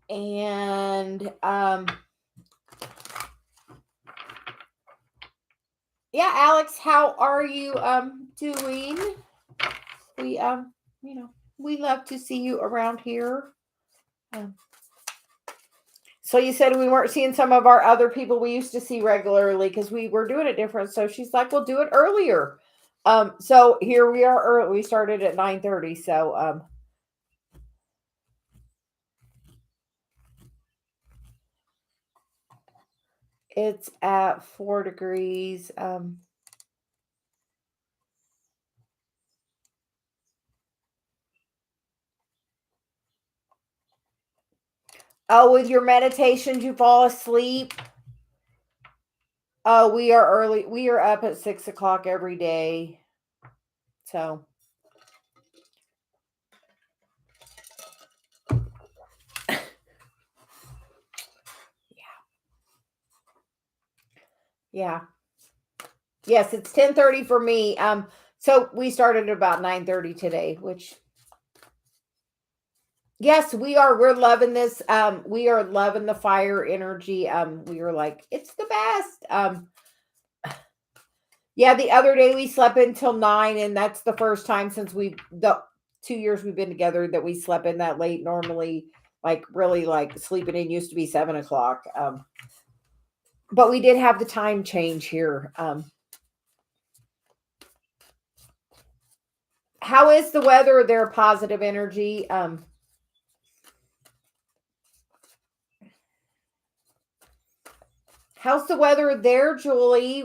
And yeah, Alex, how are you doing? We you know, we love to see you around here. So you said we weren't seeing some of our other people we used to see regularly because we were doing it different. So she's like, we'll do it earlier. So here we are early. We started at 9:30. So it's at 4 degrees. Oh, with your meditations, you fall asleep. Oh, we are early. We are up at 6 o'clock every day. So yeah. Yes, it's 10:30 for me. So we started about 9:30 today, which, yes, we're loving this. We are loving the fire energy. We are like, it's the best. Yeah, the other day we slept until 9, and that's the first time since the 2 years we've been together that we slept in that late. Normally, like, really, like, sleeping in used to be 7 o'clock. But we did have the time change here. How is the weather? Their positive energy. How's the weather there, Julie?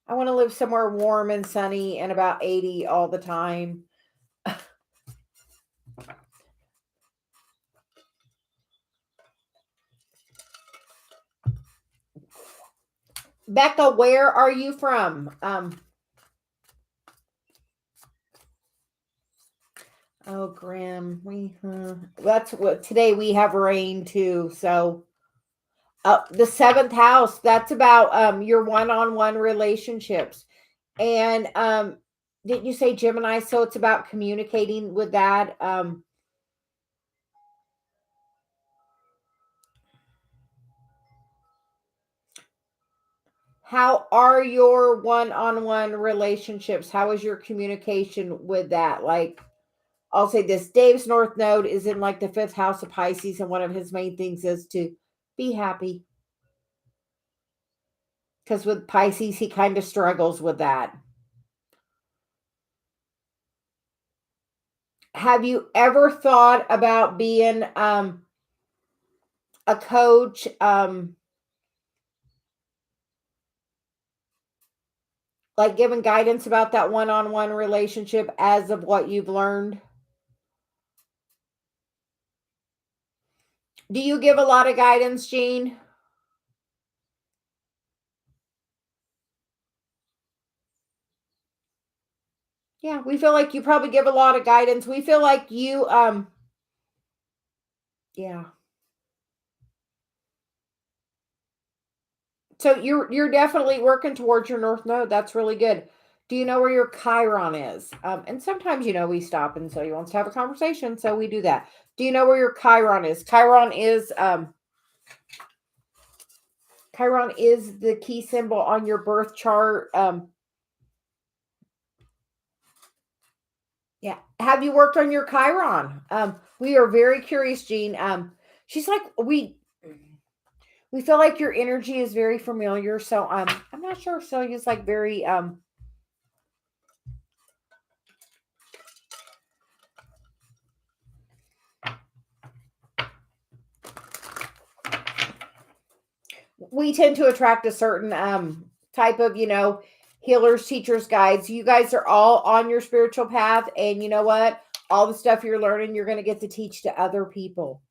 I want to live somewhere warm and sunny and about 80 all the time. Becca, where are you from? Oh, Graham, that's what today we have rain too. So, the seventh house, that's about your one-on-one relationships. And didn't you say Gemini? So it's about communicating with that. How are your one-on-one relationships? How is your communication with that? Like, I'll say this, Dave's North Node is in like the fifth house of Pisces, and one of his main things is to be happy. Because with Pisces, he kind of struggles with that. Have you ever thought about being a coach? Like giving guidance about that one-on-one relationship as of what you've learned? Do you give a lot of guidance, Jean? Yeah, we feel like you probably give a lot of guidance. We feel like you, yeah. So you're definitely working towards your North Node. That's really good. Do you know where your Chiron is? And sometimes, we stop and Celia wants to have a conversation, so we do that. Do you know where your Chiron is? Chiron is the key symbol on your birth chart. Yeah. Have you worked on your Chiron? We are very curious, Jean. She's like, we feel like your energy is very familiar. So I'm not sure if Celia's like very we tend to attract a certain type of, healers, teachers, guides. You guys are all on your spiritual path, and you know what? All the stuff you're learning, you're going to get to teach to other people.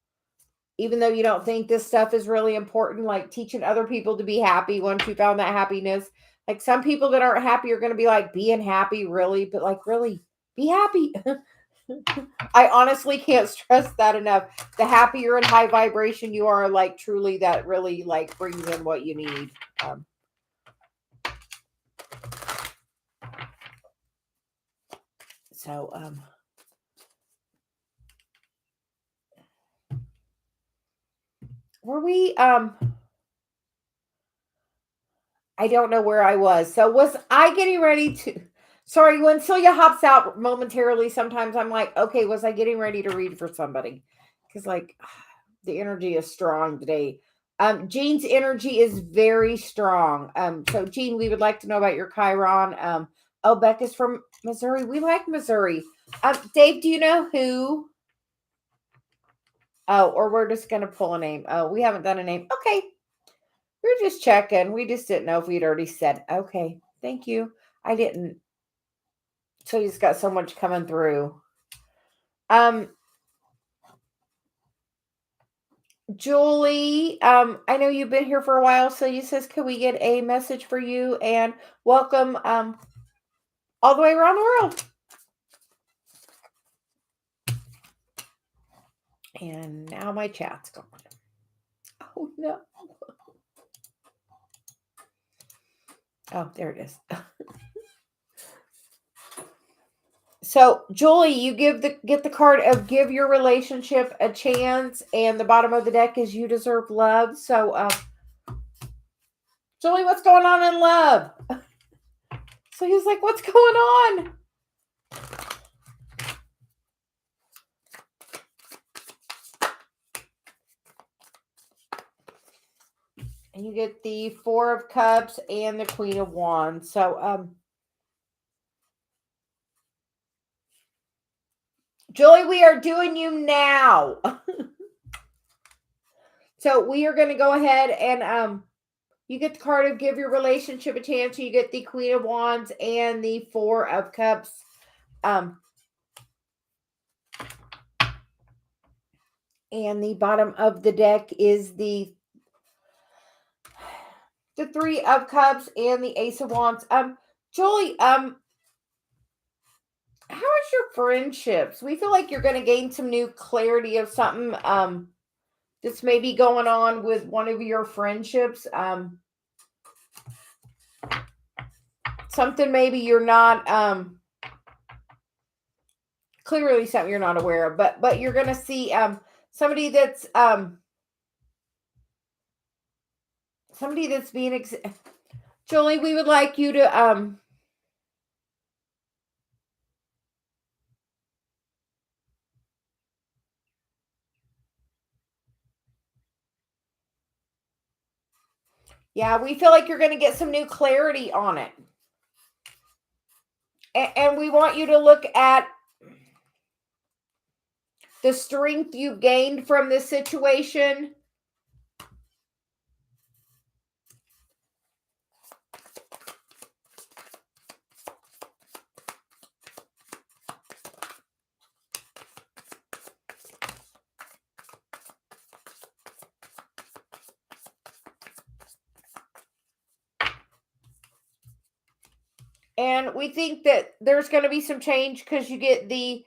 Even though you don't think this stuff is really important, like teaching other people to be happy once you found that happiness. Like some people that aren't happy are going to be like, being happy, really? But like, really, be happy. I honestly can't stress that enough. The happier and high vibration you are, like truly, that really like brings in what you need. So were we I don't know where I was. So was I getting ready to sorry, when Celia hops out momentarily, sometimes I'm like, okay, was I getting ready to read for somebody? Because like the energy is strong today. Jean's energy is very strong. So Jean, we would like to know about your Chiron. Oh, Becca's from Missouri. We like Missouri. Dave, do you know who? Oh, or we're just gonna pull a name. Oh, we haven't done a name. Okay. We're just checking. We just didn't know if we'd already said. Okay. Thank you. I didn't. So he's got so much coming through. Julie, I know you've been here for a while. So you says, can we get a message for you and welcome all the way around the world? And now my chat's gone. Oh no. Oh, there it is. So Julie, you get the card of give your relationship a chance, and the bottom of the deck is you deserve love. So Julie, what's going on in love? So he's like, what's going on? And you get the Four of Cups and the Queen of Wands. So Julie, we are doing you now. So we are going to go ahead and you get the card of give your relationship a chance. You get the Queen of Wands and the Four of Cups. And the bottom of the deck is the Three of Cups and the Ace of Wands. Julie, how is your friendships? We feel like you're going to gain some new clarity of something that's maybe going on with one of your friendships. Something maybe you're not clearly something you're not aware of, but you're going to see somebody that's being Julie, we would like you to yeah, we feel like you're going to get some new clarity on it. And we want you to look at the strength you gained from this situation. And we think that there's going to be some change because you get the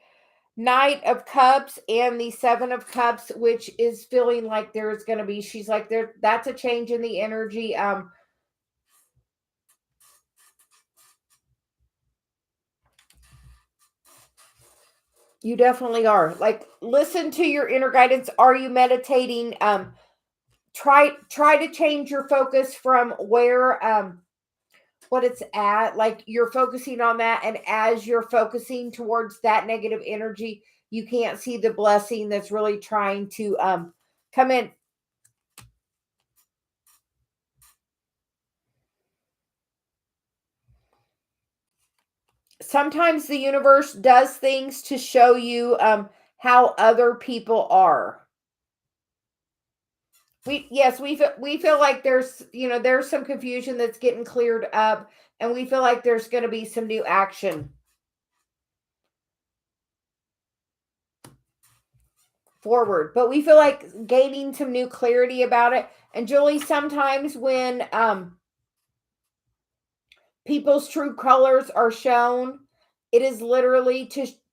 Knight of Cups and the Seven of Cups, which is feeling like there's going to be, she's like, that's a change in the energy. You definitely are. Like, listen to your inner guidance. Are you meditating? Try to change your focus from where what it's at. Like, you're focusing on that, and as you're focusing towards that negative energy, you can't see the blessing that's really trying to come in. Sometimes the universe does things to show you how other people are. We feel like there's, there's some confusion that's getting cleared up, and we feel like there's going to be some new action forward, but we feel like gaining some new clarity about it. And Julie, sometimes when people's true colors are shown, it is literally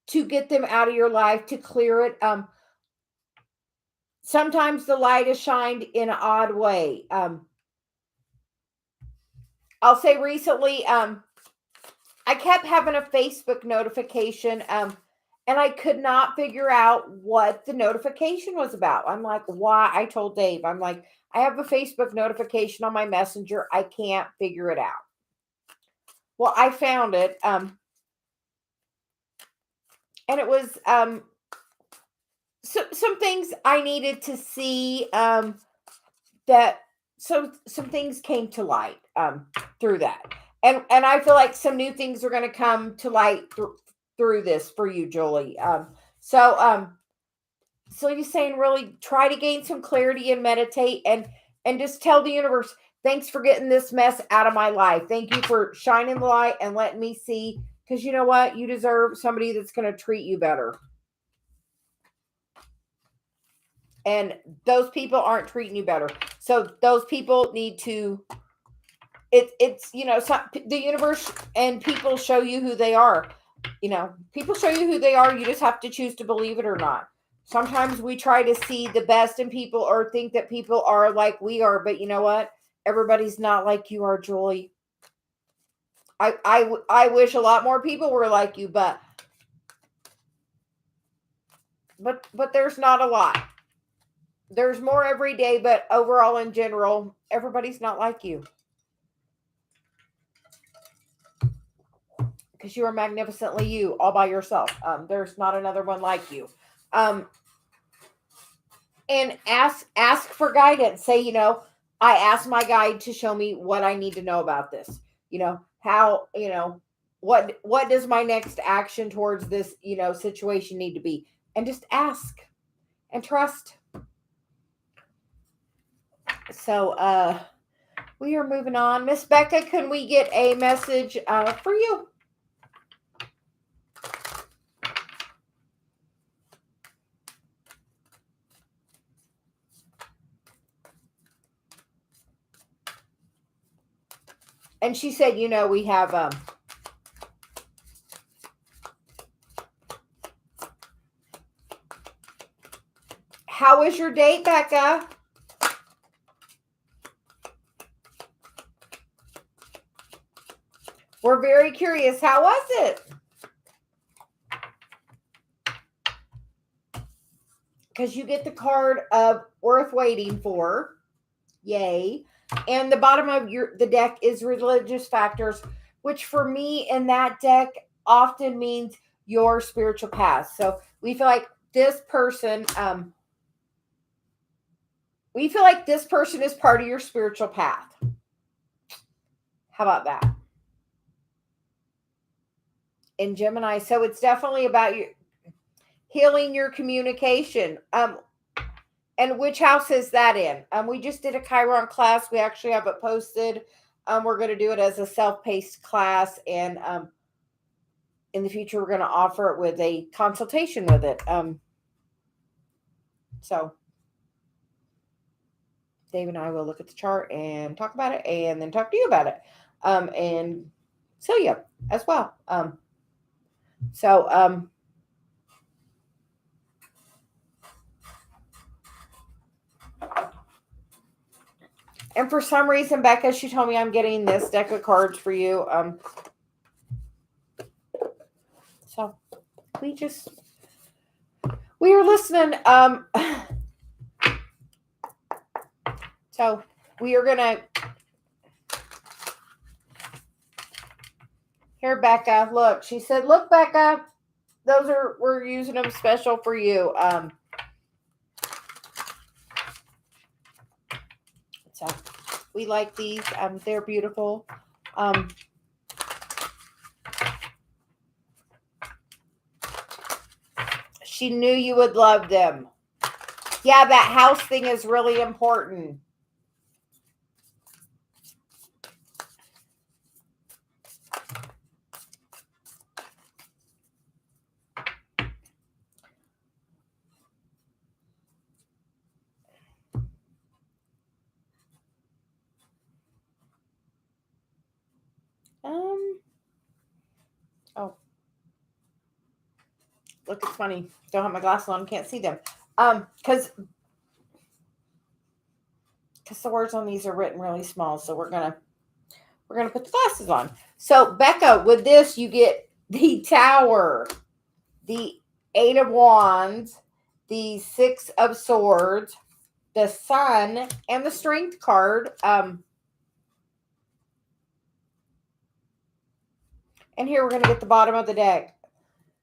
to get them out of your life, to clear it. Sometimes the light is shined in an odd way. I'll say recently, I kept having a Facebook notification, and I could not figure out what the notification was about. I'm like, why? I told Dave, I'm like, I have a Facebook notification on my messenger. I can't figure it out. Well, I found it, and it was some things I needed to see, that some things came to light through that, and I feel like some new things are going to come to light through this for you, Julie. So you're saying really try to gain some clarity and meditate, and just tell the universe, thanks for getting this mess out of my life. Thank you for shining the light and letting me see, because you know what, you deserve somebody that's going to treat you better. And those people aren't treating you better. So those people need to, it's the universe and people show you who they are. People show you who they are. You just have to choose to believe it or not. Sometimes we try to see the best in people or think that people are like we are, but you know what? Everybody's not like you are, Julie. I wish a lot more people were like you, but there's not a lot. There's more every day, but overall, in general, everybody's not like you. Because you are magnificently you all by yourself. There's not another one like you. And ask for guidance. Say, I asked my guide to show me what I need to know about this. How, what does my next action towards this, situation need to be? And just ask and trust. So we are moving on. Miss Becca, can we get a message for you? And she said, we have how was your date, Becca? We're very curious. How was it? Because you get the card of worth waiting for. Yay. And the bottom of the deck is religious factors, which for me in that deck often means your spiritual path. So we feel like this person, is part of your spiritual path. How about that? In Gemini. So it's definitely about you healing your communication. And which house is that in? We just did a Chiron class. We actually have it posted. We're going to do it as a self-paced class. And in the future, we're going to offer it with a consultation with it. So Dave and I will look at the chart and talk about it and then talk to you about it. And Celia as well. So and for some reason, Becca, she told me I'm getting this deck of cards for you. So we are listening. So we are gonna here, Becca. Look, she said, "Look, Becca, we're using them special for you." So we like these. They're beautiful. She knew you would love them. Yeah, that house thing is really important. Oh, look, it's funny. Don't have my glasses on, can't see them. Because the words on these are written really small, so we're gonna put the glasses on. So, Becca, with this, you get the Tower, the Eight of Wands, the Six of Swords, the Sun, and the Strength card. And here we're going to get the bottom of the deck.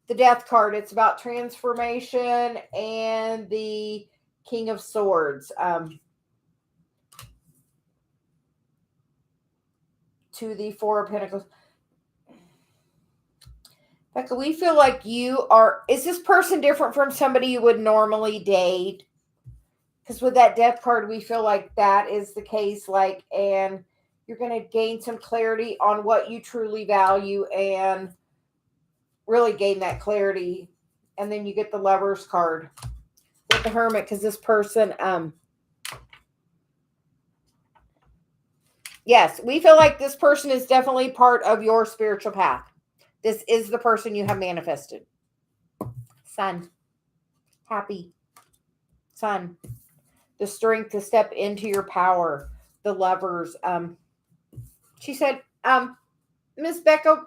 The Death card. It's about transformation, and the King of Swords. To the Four of Pentacles. Becca, we feel like is this person different from somebody you would normally date? Because with that Death card, we feel like that is the case. And you're going to gain some clarity on what you truly value and really gain that clarity. And then you get the Lovers card with the Hermit, because this person, yes, we feel like this person is definitely part of your spiritual path. This is the person you have manifested. Sun. Happy. Sun. The strength to step into your power. The Lovers. She said, Miss Becca,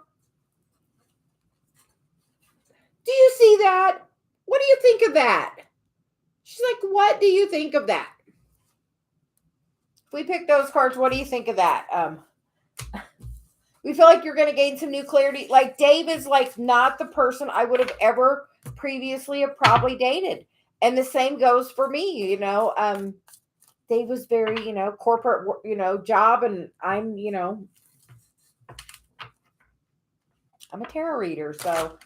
do you see that? What do you think of that? She's like, what do you think of that? If we pick those cards, what do you think of that? We feel like you're going to gain some new clarity. Like, Dave is like not the person I would have ever previously have probably dated. And the same goes for me, Dave was very, corporate, job, and I'm, I'm a tarot reader. So,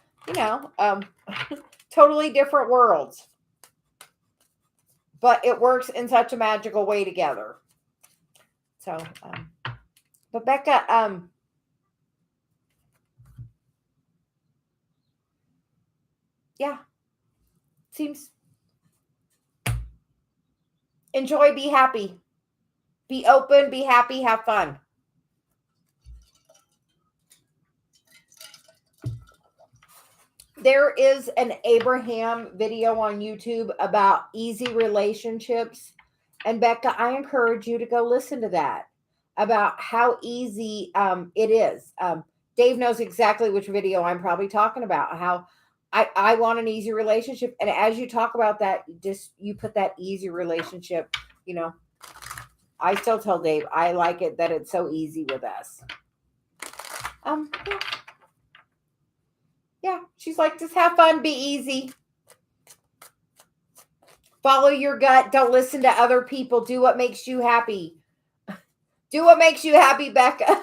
totally different worlds. But it works in such a magical way together. So, but Becca, yeah, seems enjoy, be happy, be open, be happy, have fun. There is an Abraham video on YouTube about easy relationships. And Becca, I encourage you to go listen to that about how easy it is. Dave knows exactly which video I'm probably talking about, how I want an easy relationship. And as you talk about that, you put that easy relationship, I still tell Dave, I like it that it's so easy with us. Yeah, she's like, just have fun, be easy. Follow your gut. Don't listen to other people. Do what makes you happy. Do what makes you happy, Becca.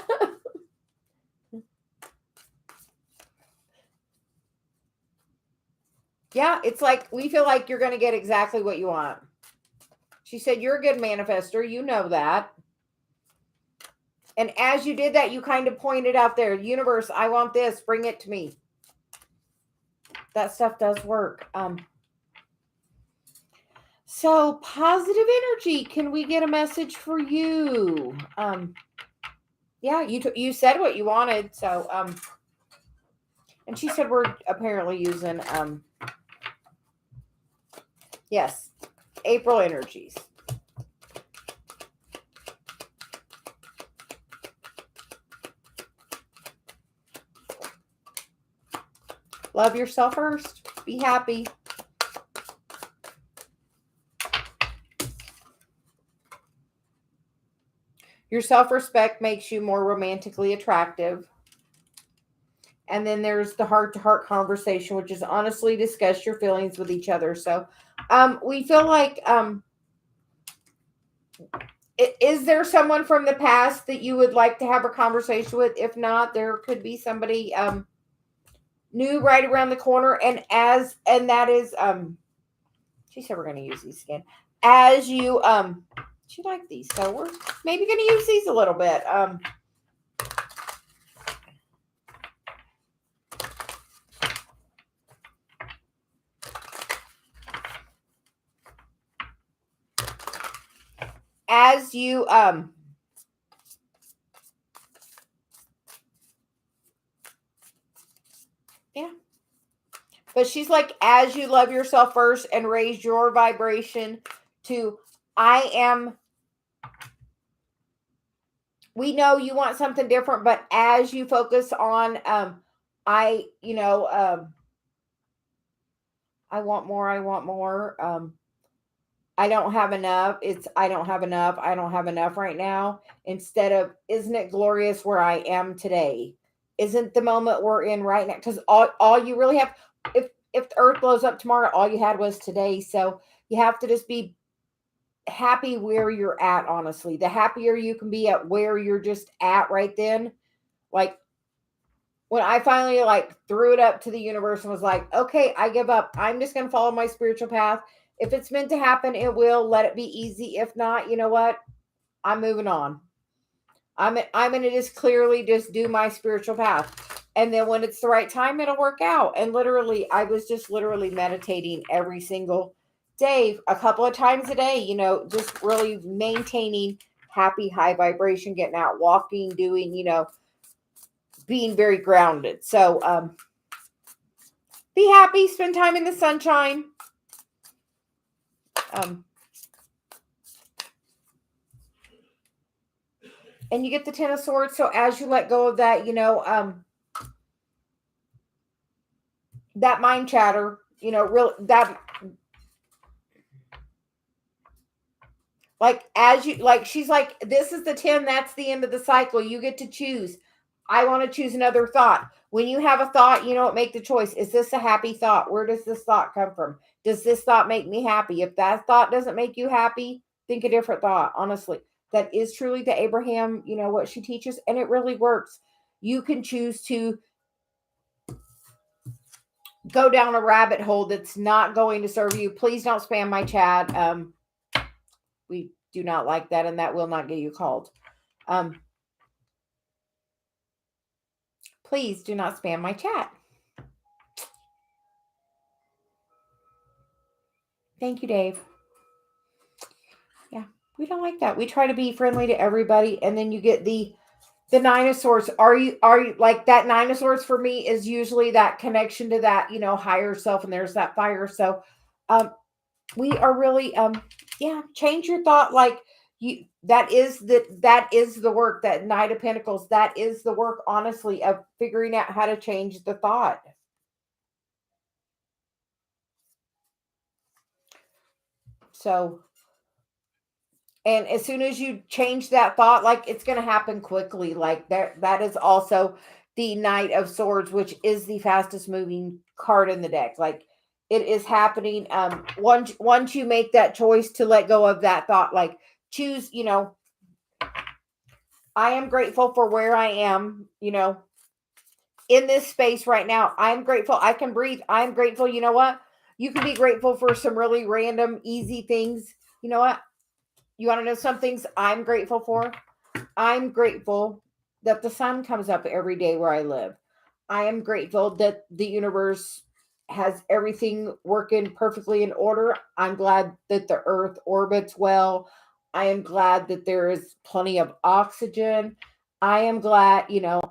Yeah, it's like we feel like you're going to get exactly what you want. She said, you're a good manifester. You know that. And as you did that, you kind of pointed out there, universe, I want this. Bring it to me. That stuff does work. So positive energy. Can we get a message for you? Yeah, you said what you wanted. So, and she said we're apparently using, yes, April energies. Love yourself first. Be happy. Your self-respect makes you more romantically attractive. And then there's the heart-to-heart conversation, which is honestly discuss your feelings with each other. So, we feel like, is there someone from the past that you would like to have a conversation with? If not, there could be somebody new right around the corner. And that is, she said we're going to use these again. As you she liked these, so we're maybe going to use these a little bit. As you yeah. But she's like, as you love yourself first and raise your vibration to, I am, we know you want something different, but as you focus on, I, I want more, I want more. I don't have enough. It's, I don't have enough. I don't have enough right now. Instead of, isn't it glorious where I am today? Isn't the moment we're in right now? Because all you really have, if the earth blows up tomorrow, all you had was today. So you have to just be happy where you're at, honestly. The happier you can be at where you're just at right then. Like when I finally like threw it up to the universe and was like, okay, I give up. I'm just gonna follow my spiritual path. If it's meant to happen, it will. Let it be easy. If not, you know what? I'm moving on. I'm gonna just clearly just do my spiritual path. And then when it's the right time, it'll work out. And literally, I was just literally meditating every single day, a couple of times a day, just really maintaining happy, high vibration, getting out, walking, doing, being very grounded. So be happy, spend time in the sunshine. And you get the Ten of Swords. So as you let go of that, that mind chatter, real that, like, as you, like, she's like, this is the 10, that's the end of the cycle. You get to choose. I want to choose another thought. When you have a thought, make the choice. Is this a happy thought? Where does this thought come from? Does this thought make me happy? If that thought doesn't make you happy, think a different thought. Honestly, that is truly the Abraham, what she teaches, and it really works. You can choose to go down a rabbit hole that's not going to serve you. Please don't spam my chat. We do not like that, and that will not get you called. Please do not spam my chat. Thank you, Dave. Yeah, we don't like that. We try to be friendly to everybody, and then you get the Nine of Swords. Are you like that? Nine of Swords for me is usually that connection to that, higher self, and there's that fire. So, we are really, change your thought. Like you, that is the work. That Knight of Pentacles, that is the work, honestly, of figuring out how to change the thought. So, and as soon as you change that thought, like, it's going to happen quickly. Like that is also the Knight of Swords, which is the fastest moving card in the deck. Like, it is happening. Once you make that choice to let go of that thought, like, choose, I am grateful for where I am, in this space right now. I'm grateful I can breathe. I'm grateful. You know what? You can be grateful for some really random, easy things. You know what? You want to know some things I'm grateful for? I'm grateful that the sun comes up every day where I live. I am grateful that the universe has everything working perfectly in order. I'm glad that the earth orbits well. I am glad that there is plenty of oxygen. I am glad,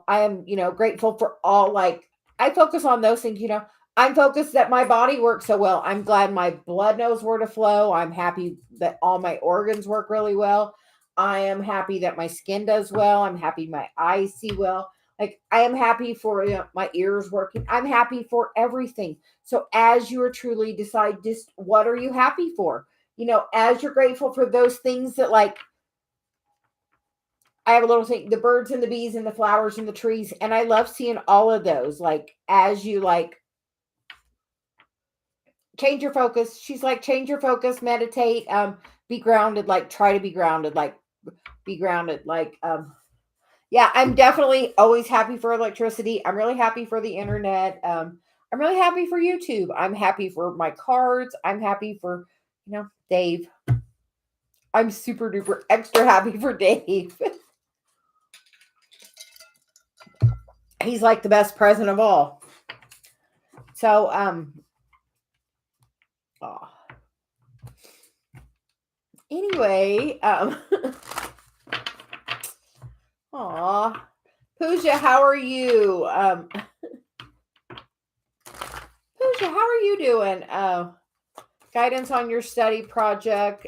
I am, grateful for all, like, I focus on those things, I'm focused that my body works so well. I'm glad my blood knows where to flow. I'm happy that all my organs work really well. I am happy that my skin does well. I'm happy my eyes see well. Like, I am happy for, my ears working. I'm happy for everything. So as you are truly decide, just what are you happy for? As you're grateful for those things that, like, I have a little thing, the birds and the bees and the flowers and the trees. And I love seeing all of those. Like, as you, like, change your focus. She's like, change your focus, meditate, be grounded, like, try to be grounded, like, be grounded. Like, yeah, I'm definitely always happy for electricity. I'm really happy for the internet. I'm really happy for YouTube. I'm happy for my cards. I'm happy for, Dave. I'm super duper extra happy for Dave. He's like the best present of all. So, anyway, Pooja, how are you? Pooja, how are you doing? Guidance on your study project.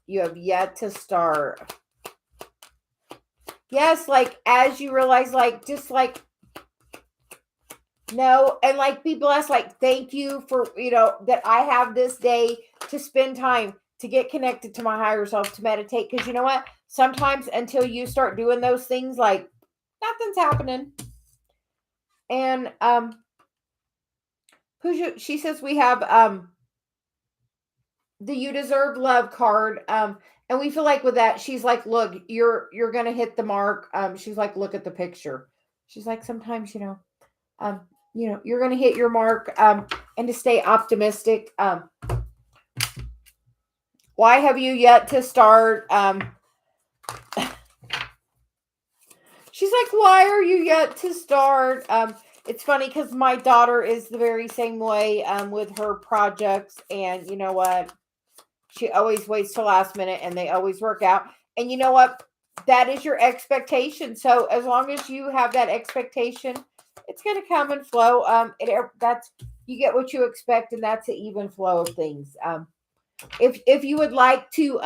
You have yet to start. Yes, like, as you realize, like, just like, no, and like, be blessed. Like, thank you for, that I have this day to spend time to get connected to my higher self, to meditate. Because you know what? Sometimes until you start doing those things, like, nothing's happening. And Pooja, she says we have the You Deserve Love card. And we feel like with that, she's like, look, you're gonna hit the mark. She's like, look at the picture. She's like, sometimes, you're gonna hit your mark. And to stay optimistic. Why have you yet to start? She's like, why are you yet to start? It's funny because my daughter is the very same way with her projects. And you know what? She always waits till last minute and they always work out. And you know what? That is your expectation. So as long as you have that expectation, it's going to come and flow. That's, you get what you expect, and that's an even flow of things. If you would like to,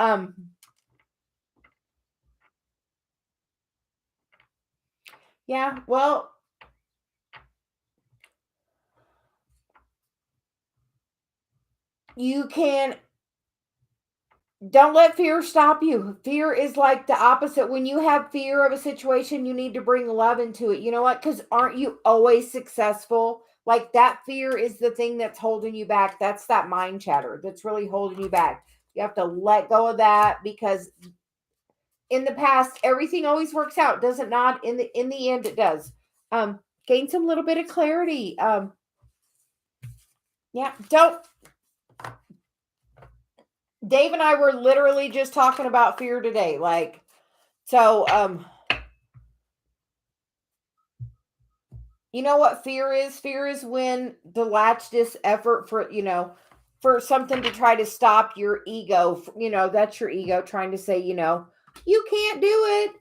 yeah, well, you can. Don't let fear stop you. Fear is like the opposite. When you have fear of a situation, you need to bring love into it. You know what? Because aren't you always successful? Like, that fear is the thing that's holding you back. That's that mind chatter that's really holding you back. You have to let go of that, because in the past, everything always works out. Does it not? In the end, it does. Gain some little bit of clarity. Yeah, don't. Dave and I were literally just talking about fear today. Like, so, you know what fear is? Fear is when the latched effort for something to try to stop your ego. That's your ego trying to say, you can't do it.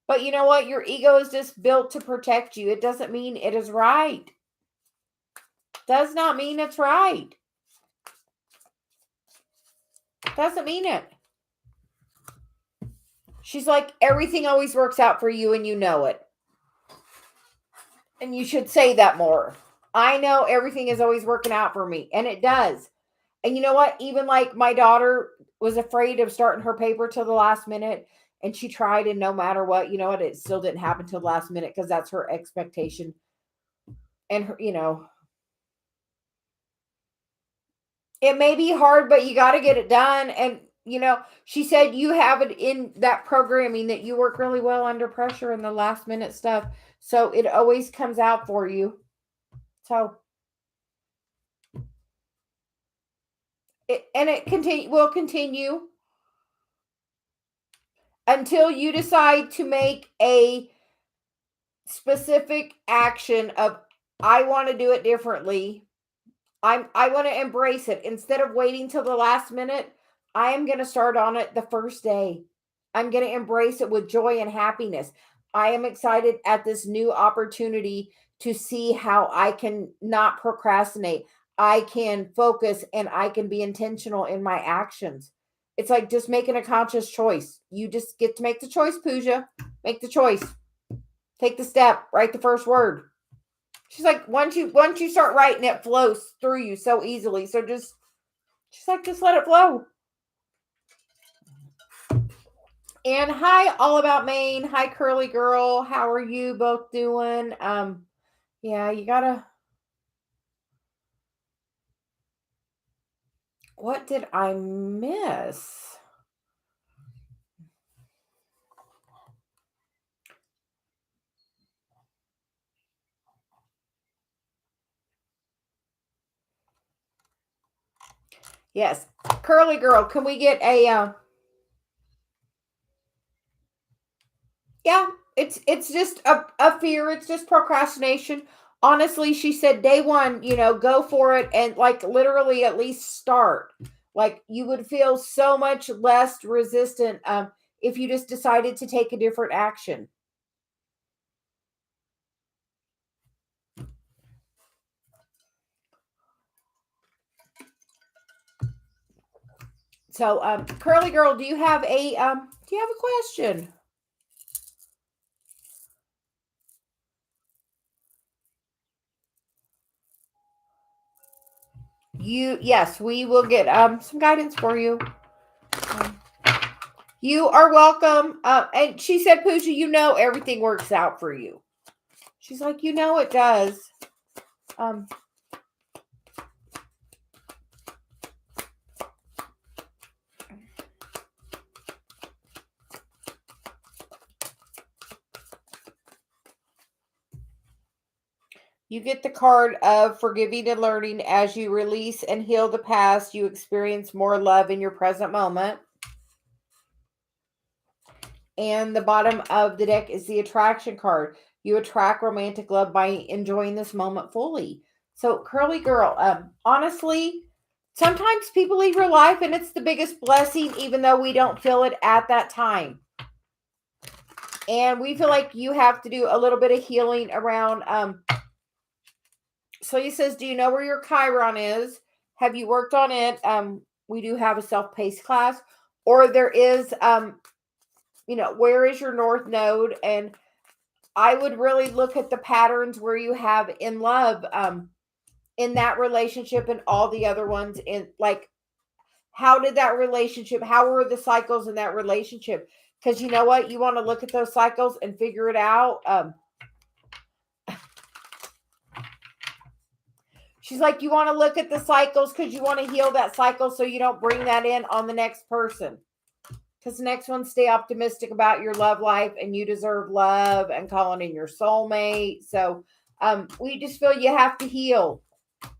But you know what? Your ego is just built to protect you. It doesn't mean it is right. Does not mean it's right. Doesn't mean it. She's like, everything always works out for you and you know it. And you should say that more. I know everything is always working out for me. And it does. And you know what? Even like my daughter was afraid of starting her paper till the last minute. And she tried, and no matter what, you know what? It still didn't happen till the last minute, because that's her expectation. And her, it may be hard, but you got to get it done. And, she said you have it in that programming that you work really well under pressure and the last minute stuff. So it always comes out for you. So it will continue until you decide to make a specific action of, I want to do it differently. I want to embrace it instead of waiting till the last minute. I am going to start on it the first day. I'm going to embrace it with joy and happiness. I am excited at this new opportunity to see how I can not procrastinate. I can focus and I can be intentional in my actions. It's like just making a conscious choice. You just get to make the choice, Pooja. Make the choice. Take the step. Write the first word. She's like, once you start writing, it flows through you so easily. So she's like, just let it flow. And hi, All About Maine. Hi, Curly Girl. How are you both doing? Yeah, you gotta. What did I miss? Yes, Curly Girl. Can we get a? Yeah, it's just a fear. It's just procrastination. Honestly, she said day one, go for it and like literally at least start. Like you would feel so much less resistant if you just decided to take a different action. So, Curly Girl, do you have a question? Yes, we will get some guidance for you. Um, you are welcome. And she said, Pooja, everything works out for you. She's like, it does. Um, you get the card of forgiving and learning. As you release and heal the past, you experience more love in your present moment. And the bottom of the deck is the attraction card. You attract romantic love by enjoying this moment fully. So, Curly Girl, honestly, sometimes people leave your life and it's the biggest blessing, even though we don't feel it at that time. And we feel like you have to do a little bit of healing around. So he says, do you know where your Chiron is? Have you worked on it? We do have a self-paced class, or there is, where is your North Node? And I would really look at the patterns where you have in love, in that relationship and all the other ones. In like, how did that relationship? How were the cycles in that relationship? Because you know what, you want to look at those cycles and figure it out. She's like, you want to look at the cycles because you want to heal that cycle so you don't bring that in on the next person. Because the next one, stay optimistic about your love life and you deserve love and calling in your soulmate. So we just feel you have to heal.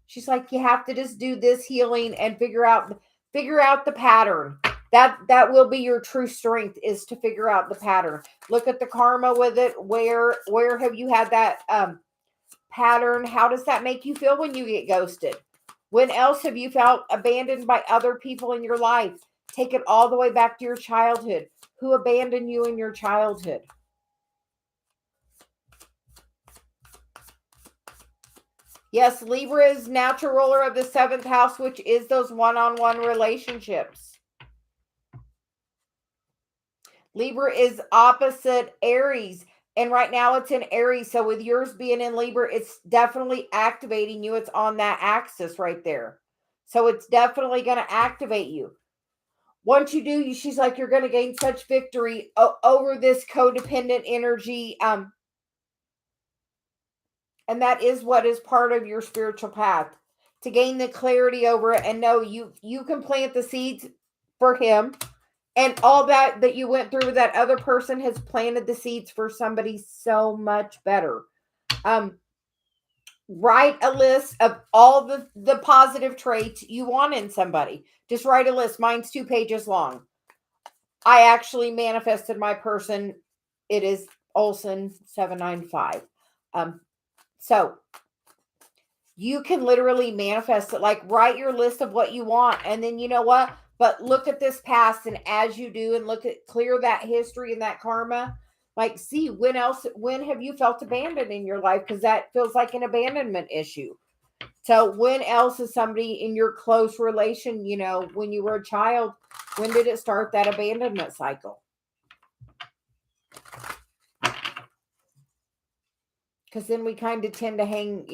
She's like, you have to just do this healing and figure out the pattern. That will be your true strength, is to figure out the pattern. Look at the karma with it. Where have you had that pattern? How does that make you feel when you get ghosted? When else have you felt abandoned by other people in your life? Take it all the way back to your childhood. Who abandoned you in your childhood? Yes, Libra is natural ruler of the 7th house, which is those one-on-one relationships. Libra is opposite Aries. And right now it's in Aries. So with yours being in Libra, it's definitely activating you. It's on that axis right there. So it's definitely going to activate you. Once you do, she's like, you're going to gain such victory over this codependent energy. And that is what is part of your spiritual path, to gain the clarity over it and know you can plant the seeds for him. And all that you went through with that other person has planted the seeds for somebody so much better. Write a list of all the positive traits you want in somebody. Just write a list. Mine's 2 pages long. I actually manifested my person. It is Olson 795. So you can literally manifest it. Like, write your list of what you want. And then you know what? But look at this past, and as you do, and clear that history and that karma, like, see when have you felt abandoned in your life? Because that feels like an abandonment issue. So when else is somebody in your close relation, when you were a child, when did it start, that abandonment cycle? Because then we kind of tend to hang,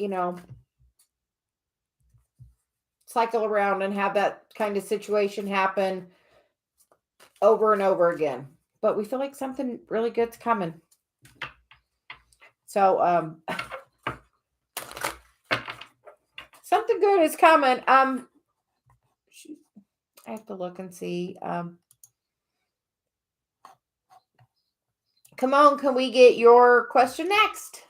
cycle around and have that kind of situation happen over and over again. But we feel like something really good's coming. So, something good is coming. I have to look and see. Come on, can we get your question next?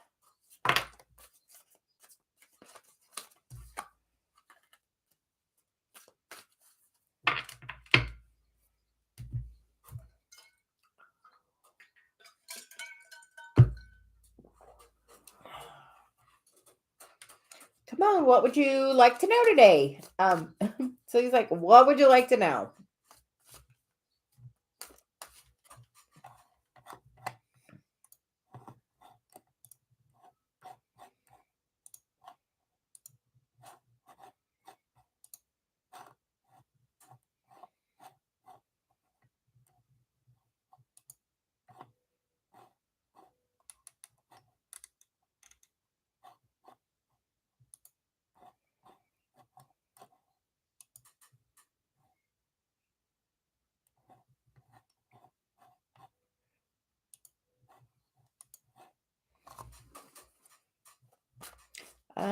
Come on, what would you like to know today? So he's like, what would you like to know?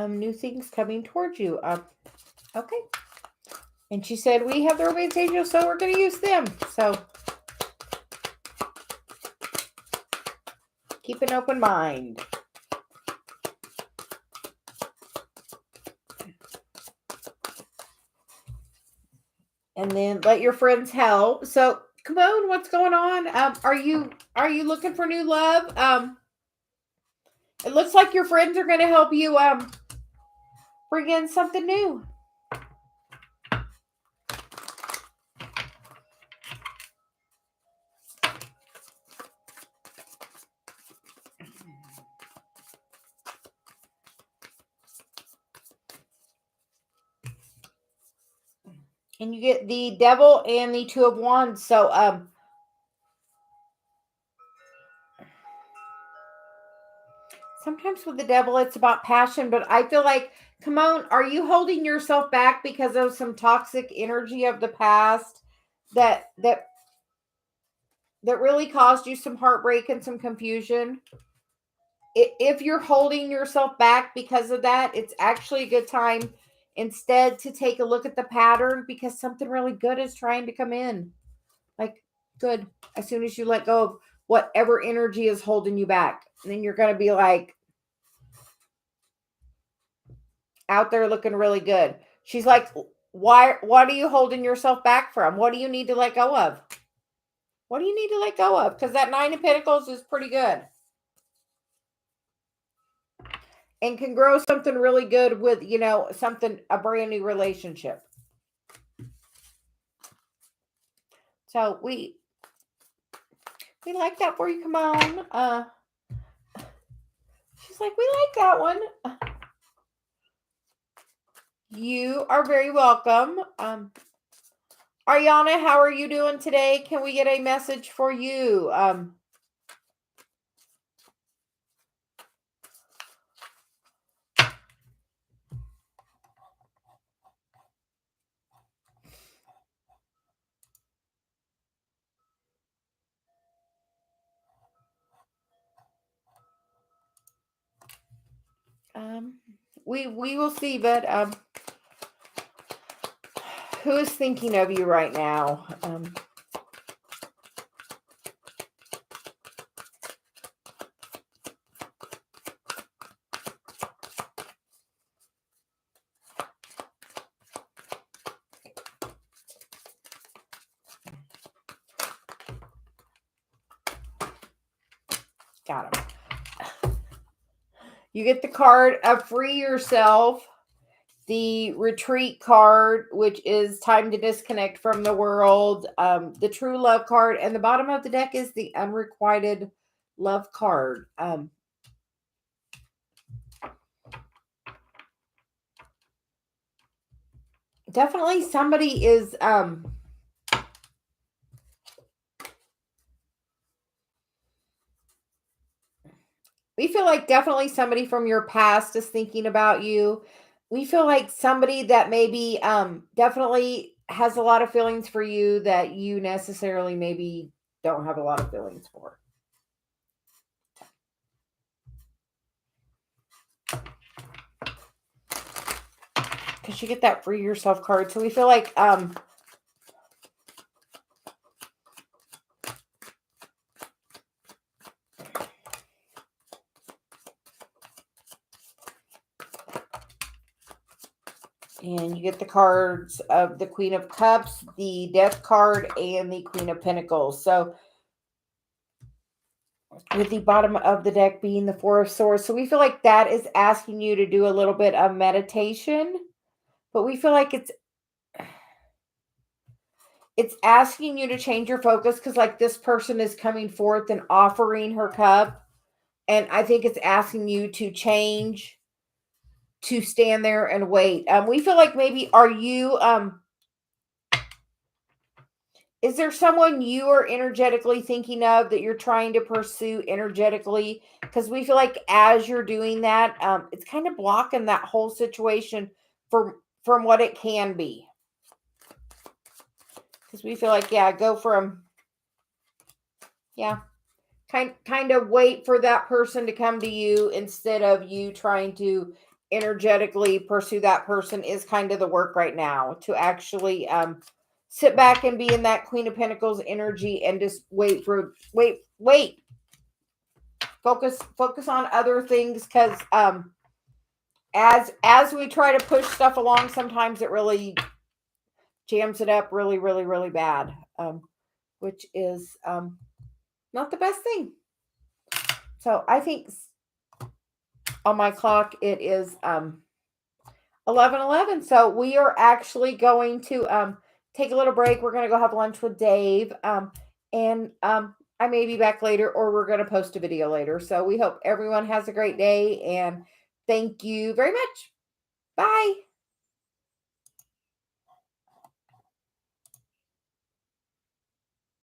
New things coming towards you. Okay. And she said, we have the romance angels, so we're going to use them. So keep an open mind. And then let your friends help. So come on, what's going on? Are you looking for new love? It looks like your friends are going to help you bring in something new. And you get the Devil and the Two of Wands. So sometimes with the Devil, it's about passion, but I feel like, come on, are you holding yourself back because of some toxic energy of the past that really caused you some heartbreak and some confusion? If you're holding yourself back because of that, it's actually a good time instead to take a look at the pattern, because something really good is trying to come in. Like, good. As soon as you let go of whatever energy is holding you back, and then you're going to be like out there looking really good. She's like, what are you holding yourself back from? What do you need to let go of? What do you need to let go of? Because that Nine of Pentacles is pretty good. And can grow something really good with, a brand new relationship. So we like that for you. Come on. She's like, we like that one. You are very welcome. Ariana, how are you doing today? Can we get a message for you? We will see, but who is thinking of you right now? Got him. You get the card of free yourself. the retreat card, which is time to disconnect from the world, the true love card, and the bottom of the deck is the unrequited love card. Definitely somebody is we feel like definitely somebody from your past is thinking about you. We feel like somebody that maybe definitely has a lot of feelings for you that you necessarily maybe don't have a lot of feelings for. Because you get that free yourself card. So we feel like and you get the cards of the Queen of Cups, the Death card, and the Queen of Pentacles. So with the bottom of the deck being the Four of Swords. So we feel like that is asking you to do a little bit of meditation. But we feel like it's asking you to change your focus because like this person is coming forth and offering her cup. And I think it's asking you to change, to stand there and wait. We feel like maybe are you is there someone you are energetically thinking of that you're trying to pursue energetically? Because we feel like as you're doing that, it's kind of blocking that whole situation from what it can be. Because we feel like, yeah, go from, yeah, kind of wait for that person to come to you instead of you trying to energetically pursue that person is kind of the work right now, to actually sit back and be in that Queen of Pentacles energy and just wait. Focus on other things, because as we try to push stuff along, sometimes it really jams it up really, really, really bad, which is not the best thing. So I think on my clock it is 11:11. So we are actually going to take a little break. We're going to go have lunch with Dave, and I may be back later, or we're going to post a video later. So we hope everyone has a great day, and thank you very much. Bye.